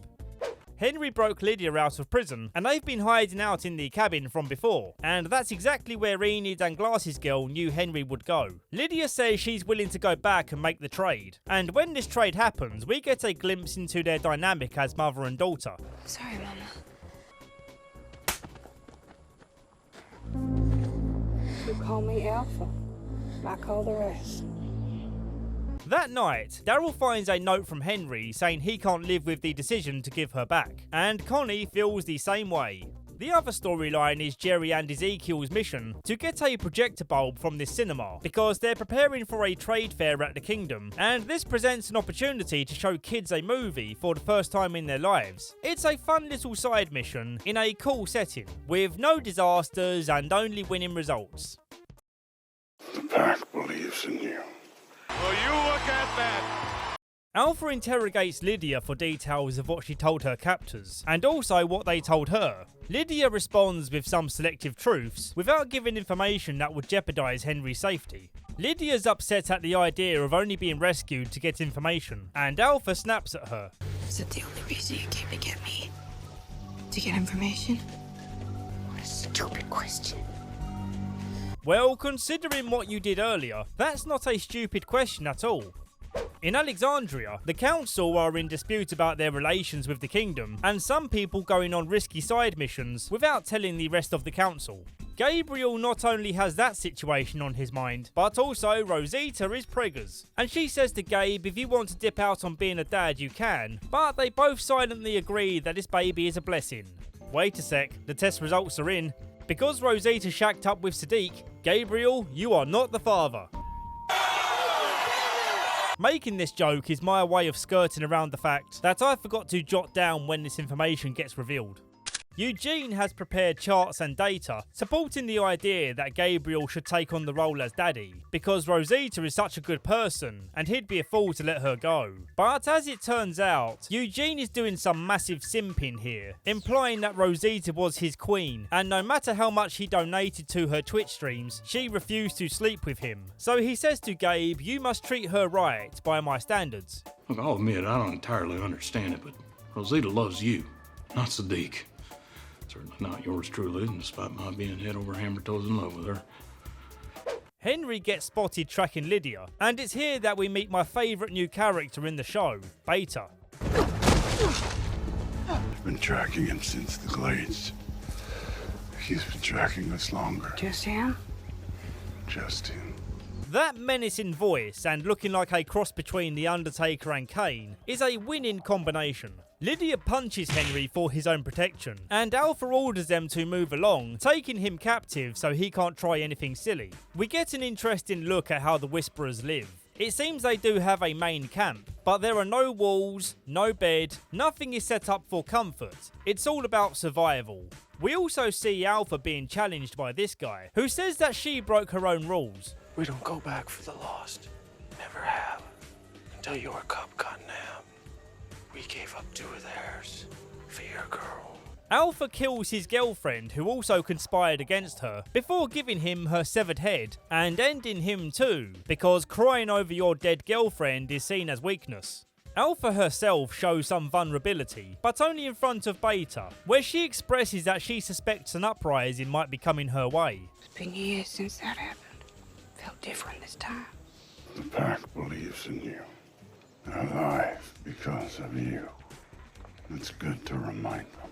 Henry broke Lydia out of prison, and they've been hiding out in the cabin from before, and that's exactly where Enid and Glasses Girl knew Henry would go. Lydia says she's willing to go back and make the trade, and when this trade happens, we get a glimpse into their dynamic as mother and daughter. Sorry, Mama. You call me Alpha, like all the rest. That night, Daryl finds a note from Henry saying he can't live with the decision to give her back, and Connie feels the same way. The other storyline is Jerry and Ezekiel's mission to get a projector bulb from this cinema, because they're preparing for a trade fair at the Kingdom, and this presents an opportunity to show kids a movie for the first time in their lives. It's a fun little side mission in a cool setting, with no disasters and only winning results. The pack believes in you. Will you look at that? Alpha interrogates Lydia for details of what she told her captors, and also what they told her. Lydia responds with some selective truths, without giving information that would jeopardise Henry's safety. Lydia's upset at the idea of only being rescued to get information, and Alpha snaps at her. Is that the only reason you came to get me? To get information? What a stupid question. Well, considering what you did earlier, that's not a stupid question at all. In Alexandria, the council are in dispute about their relations with the kingdom, and some people going on risky side missions without telling the rest of the council. Gabriel not only has that situation on his mind, but also Rosita is preggers. And she says to Gabe if you want to dip out on being a dad you can, but they both silently agree that this baby is a blessing. Wait a sec, the test results are in. Because Rosita shacked up with Sadiq, Gabriel, you are not the father. Making this joke is my way of skirting around the fact that I forgot to jot down when this information gets revealed. Eugene has prepared charts and data supporting the idea that Gabriel should take on the role as daddy, because Rosita is such a good person and he'd be a fool to let her go. But as it turns out, Eugene is doing some massive simping here, implying that Rosita was his queen, and no matter how much he donated to her Twitch streams, she refused to sleep with him. So he says to Gabe, you must treat her right by my standards. Look, I'll admit I don't entirely understand it, but Rosita loves you, not Sadiq. Certainly not yours truly, despite my being head over hammer toes in love with her. Henry gets spotted tracking Lydia, and it's here that we meet my favourite new character in the show, Beta. I've been tracking him since the Glades. He's been tracking us longer. Just him? Just him. That menacing voice and looking like a cross between The Undertaker and Kane is a winning combination. Lydia punches Henry for his own protection, and Alpha orders them to move along, taking him captive so he can't try anything silly. We get an interesting look at how the Whisperers live. It seems they do have a main camp, but there are no walls, no bed, nothing is set up for comfort. It's all about survival. We also see Alpha being challenged by this guy, who says that she broke her own rules. We don't go back for the lost. Never have. Until your cup got nabbed. We gave up 2 of theirs for your girl. Alpha kills his girlfriend, who also conspired against her, before giving him her severed head, and ending him too, because crying over your dead girlfriend is seen as weakness. Alpha herself shows some vulnerability, but only in front of Beta, where she expresses that she suspects an uprising might be coming her way. It's been years since that happened. Felt different this time. The pack believes in you. They're alive because of you. It's good to remind them.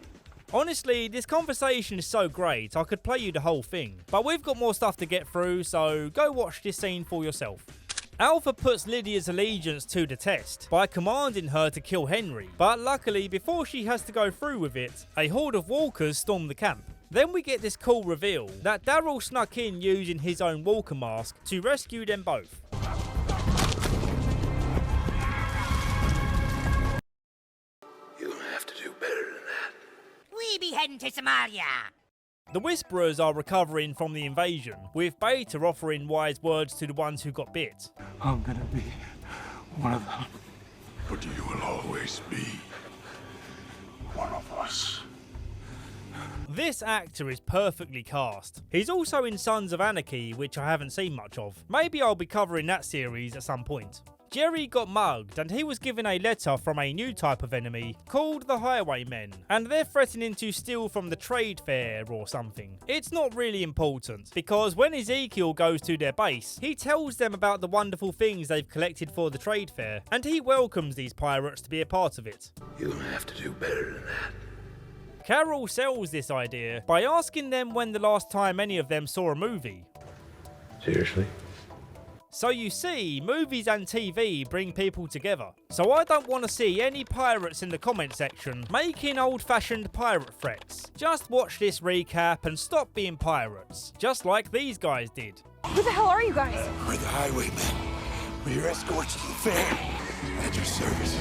Honestly, this conversation is so great, I could play you the whole thing. But we've got more stuff to get through, so go watch this scene for yourself. Alpha puts Lydia's allegiance to the test by commanding her to kill Henry. But luckily, before she has to go through with it, a horde of walkers storm the camp. Then we get this cool reveal that Daryl snuck in using his own walker mask to rescue them both. You're gonna have to do better than that. We be heading to Somalia. The Whisperers are recovering from the invasion, with Beta offering wise words to the ones who got bit. I'm gonna be one of them. But you will always be one of us. This actor is perfectly cast. He's also in Sons of Anarchy, which I haven't seen much of. Maybe I'll be covering that series at some point. Jerry got mugged and he was given a letter from a new type of enemy called the Highwaymen, and they're threatening to steal from the trade fair or something. It's not really important, because when Ezekiel goes to their base, he tells them about the wonderful things they've collected for the trade fair, and he welcomes these pirates to be a part of it. You're gonna have to do better than that. Carol sells this idea by asking them when the last time any of them saw a movie. Seriously? So you see, movies and TV bring people together. So I don't want to see any pirates in the comment section making old-fashioned pirate threats. Just watch this recap and stop being pirates, just like these guys did. Who the hell are you guys? We're the highwaymen. We're your escorts to the fair. At your service.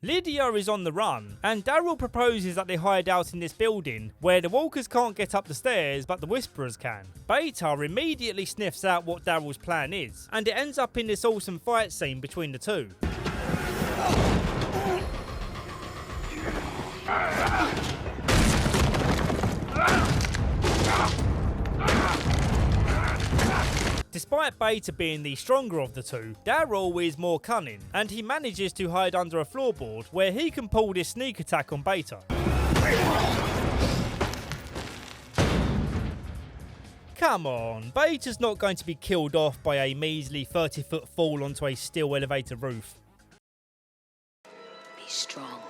Lydia is on the run, and Daryl proposes that they hide out in this building where the walkers can't get up the stairs but the whisperers can. Beta immediately sniffs out what Daryl's plan is, and it ends up in this awesome fight scene between the two. Despite Beta being the stronger of the two, Daryl is more cunning, and he manages to hide under a floorboard where he can pull this sneak attack on Beta. Come on, Beta's not going to be killed off by a measly 30-foot fall onto a steel elevator roof. Be strong.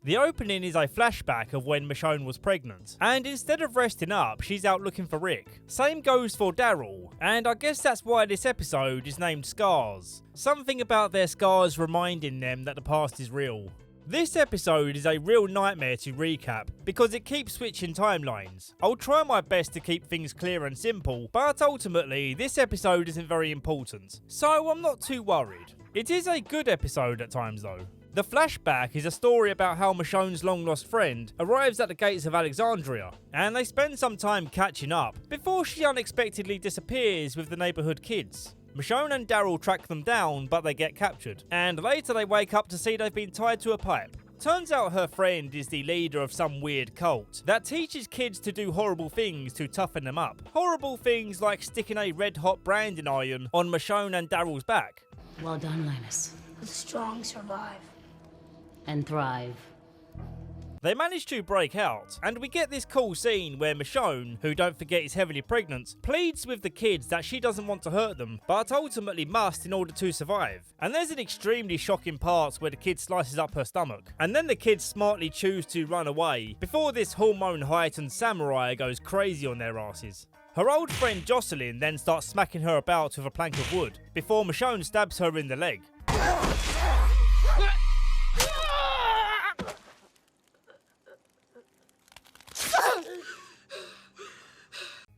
The opening is a flashback of when Michonne was pregnant, and instead of resting up, she's out looking for Rick. Same goes for Daryl, and I guess that's why this episode is named Scars. Something about their scars reminding them that the past is real. This episode is a real nightmare to recap because it keeps switching timelines. I'll try my best to keep things clear and simple, but ultimately this episode isn't very important, so I'm not too worried. It is a good episode at times though. The flashback is a story about how Michonne's long-lost friend arrives at the gates of Alexandria, and they spend some time catching up before she unexpectedly disappears with the neighborhood kids. Michonne and Daryl track them down, but they get captured, and later they wake up to see they've been tied to a pipe. Turns out her friend is the leader of some weird cult that teaches kids to do horrible things to toughen them up. Horrible things like sticking a red-hot branding iron on Michonne and Daryl's back. Well done, Linus. The strong survive. And thrive. They manage to break out, and we get this cool scene where Michonne, who don't forget is heavily pregnant, pleads with the kids that she doesn't want to hurt them, but ultimately must in order to survive. And there's an extremely shocking part where the kid slices up her stomach, and then the kids smartly choose to run away before this hormone-heightened samurai goes crazy on their asses. Her old friend Jocelyn then starts smacking her about with a plank of wood, before Michonne stabs her in the leg.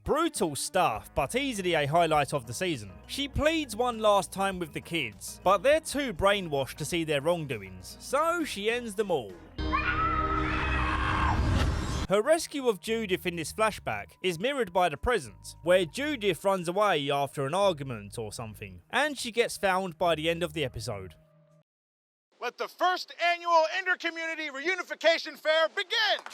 Brutal stuff, but easily a highlight of the season. She pleads one last time with the kids, but they're too brainwashed to see their wrongdoings, so she ends them all. Her rescue of Judith in this flashback is mirrored by the present, where Judith runs away after an argument or something, and she gets found by the end of the episode. Let the first annual Inter-Community Reunification Fair begin!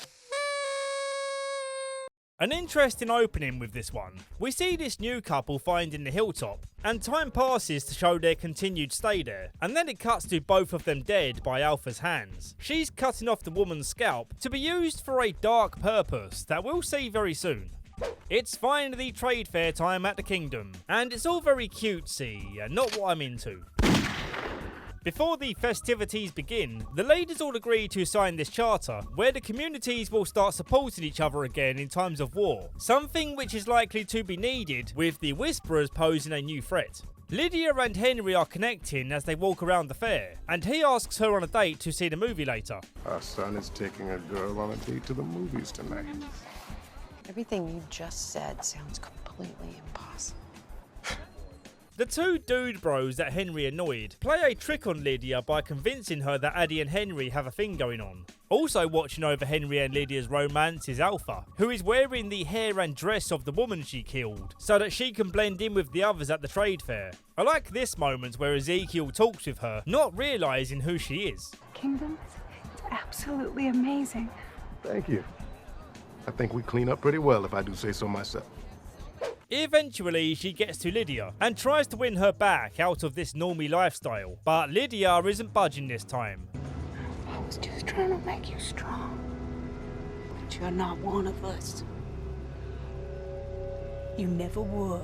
An interesting opening with this one. We see this new couple finding the hilltop, and time passes to show their continued stay there, and then it cuts to both of them dead by Alpha's hands. She's cutting off the woman's scalp to be used for a dark purpose that we'll see very soon. It's finally trade fair time at the Kingdom, and it's all very cutesy and not what I'm into. Before the festivities begin, the leaders all agree to sign this charter, where the communities will start supporting each other again in times of war, something which is likely to be needed with the Whisperers posing a new threat. Lydia and Henry are connecting as they walk around the fair, and he asks her on a date to see the movie later. Our son is taking a girl on a date to the movies tonight. Everything you just said sounds completely impossible. The two dude bros that Henry annoyed play a trick on Lydia by convincing her that Addie and Henry have a thing going on. Also watching over Henry and Lydia's romance is Alpha, who is wearing the hair and dress of the woman she killed, so that she can blend in with the others at the trade fair. I like this moment where Ezekiel talks with her, not realising who she is. Kingdom, it's absolutely amazing. Thank you. I think we clean up pretty well if I do say so myself. Eventually, she gets to Lydia and tries to win her back out of this normie lifestyle, but Lydia isn't budging this time. I was just trying to make you strong, but you're not one of us. You never were.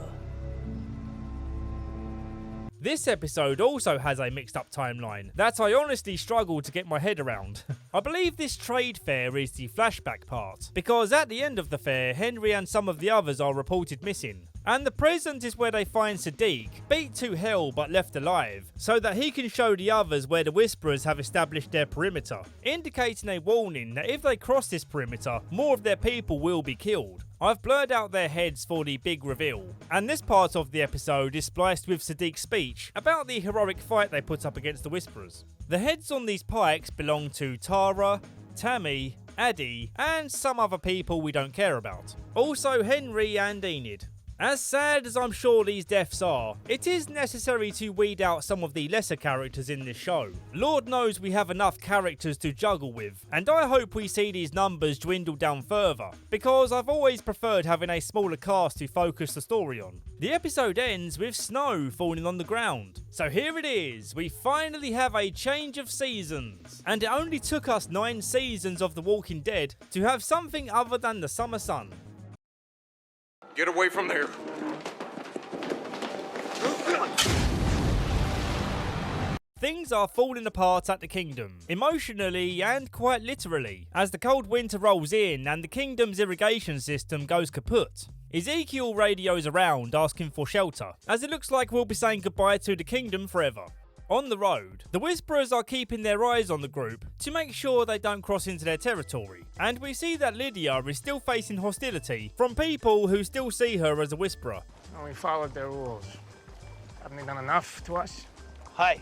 This episode also has a mixed up timeline that I honestly struggle to get my head around. I believe this trade fair is the flashback part, because at the end of the fair, Henry and some of the others are reported missing. And the present is where they find Sadiq, beat to hell but left alive, so that he can show the others where the Whisperers have established their perimeter, indicating a warning that if they cross this perimeter, more of their people will be killed. I've blurred out their heads for the big reveal, and this part of the episode is spliced with Sadiq's speech about the heroic fight they put up against the Whisperers. The heads on these pikes belong to Tara, Tammy, Addie, and some other people we don't care about. Also Henry and Enid. As sad as I'm sure these deaths are, it is necessary to weed out some of the lesser characters in this show. Lord knows we have enough characters to juggle with, and I hope we see these numbers dwindle down further, because I've always preferred having a smaller cast to focus the story on. The episode ends with snow falling on the ground. So here it is, we finally have a change of seasons. And it only took us 9 seasons of The Walking Dead to have something other than the summer sun. Get away from there. Things are falling apart at the kingdom, emotionally and quite literally, as the cold winter rolls in and the kingdom's irrigation system goes kaput. Ezekiel radios around asking for shelter, as it looks like we'll be saying goodbye to the kingdom forever. On the road, the Whisperers are keeping their eyes on the group to make sure they don't cross into their territory, and we see that Lydia is still facing hostility from people who still see her as a Whisperer. And we followed their rules. Haven't they done enough to us? Hi.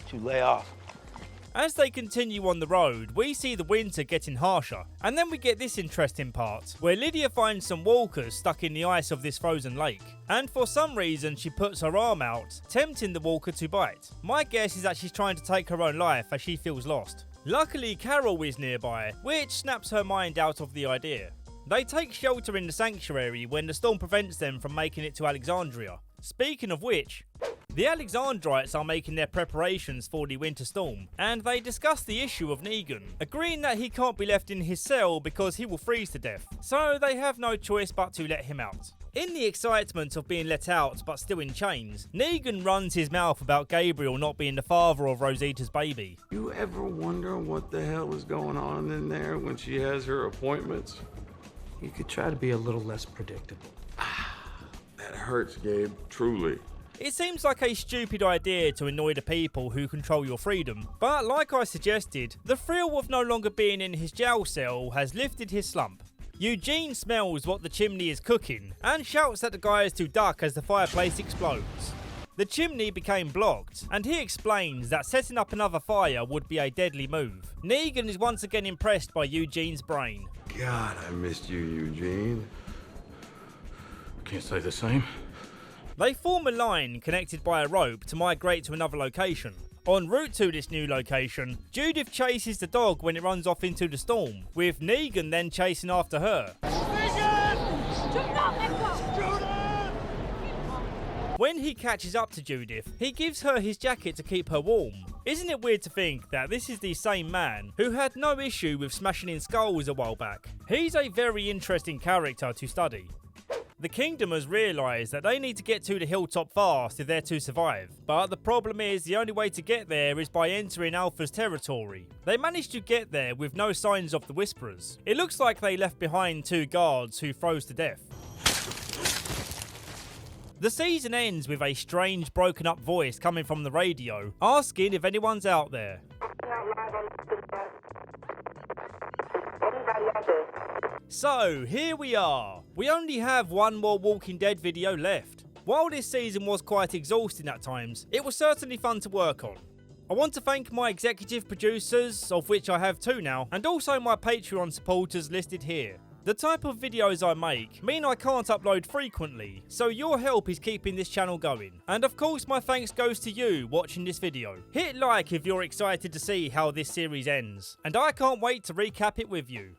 To lay off. As they continue on the road, we see the winter getting harsher, and then we get this interesting part, where Lydia finds some walkers stuck in the ice of this frozen lake, and for some reason she puts her arm out, tempting the walker to bite. My guess is that she's trying to take her own life as she feels lost. Luckily Carol is nearby, which snaps her mind out of the idea. They take shelter in the sanctuary when the storm prevents them from making it to Alexandria. Speaking of which, the Alexandrites are making their preparations for the winter storm, and they discuss the issue of Negan, agreeing that he can't be left in his cell because he will freeze to death, so they have no choice but to let him out. In the excitement of being let out but still in chains, Negan runs his mouth about Gabriel not being the father of Rosita's baby. You ever wonder what the hell is going on in there when she has her appointments? You could try to be a little less predictable. That hurts, Gabe, truly. It seems like a stupid idea to annoy the people who control your freedom, but like I suggested, the thrill of no longer being in his jail cell has lifted his slump. Eugene smells what the chimney is cooking and shouts at the guys to duck as the fireplace explodes. The chimney became blocked, and he explains that setting up another fire would be a deadly move. Negan is once again impressed by Eugene's brain. God, I missed you, Eugene. Can't say the same. They form a line connected by a rope to migrate to another location. En route to this new location, Judith chases the dog when it runs off into the storm, with Negan then chasing after her. When he catches up to Judith, he gives her his jacket to keep her warm. Isn't it weird to think that this is the same man who had no issue with smashing in skulls a while back? He's a very interesting character to study. The kingdom has realised that they need to get to the hilltop fast if they're to survive, but the problem is the only way to get there is by entering Alpha's territory. They managed to get there with no signs of the Whisperers. It looks like they left behind 2 guards who froze to death. The season ends with a strange broken up voice coming from the radio, asking if anyone's out there. So, here we are. We only have one more Walking Dead video left. While this season was quite exhausting at times, it was certainly fun to work on. I want to thank my executive producers, of which I have 2 now, and also my Patreon supporters listed here. The type of videos I make mean I can't upload frequently, so your help is keeping this channel going. And of course my thanks goes to you watching this video. Hit like if you're excited to see how this series ends, and I can't wait to recap it with you.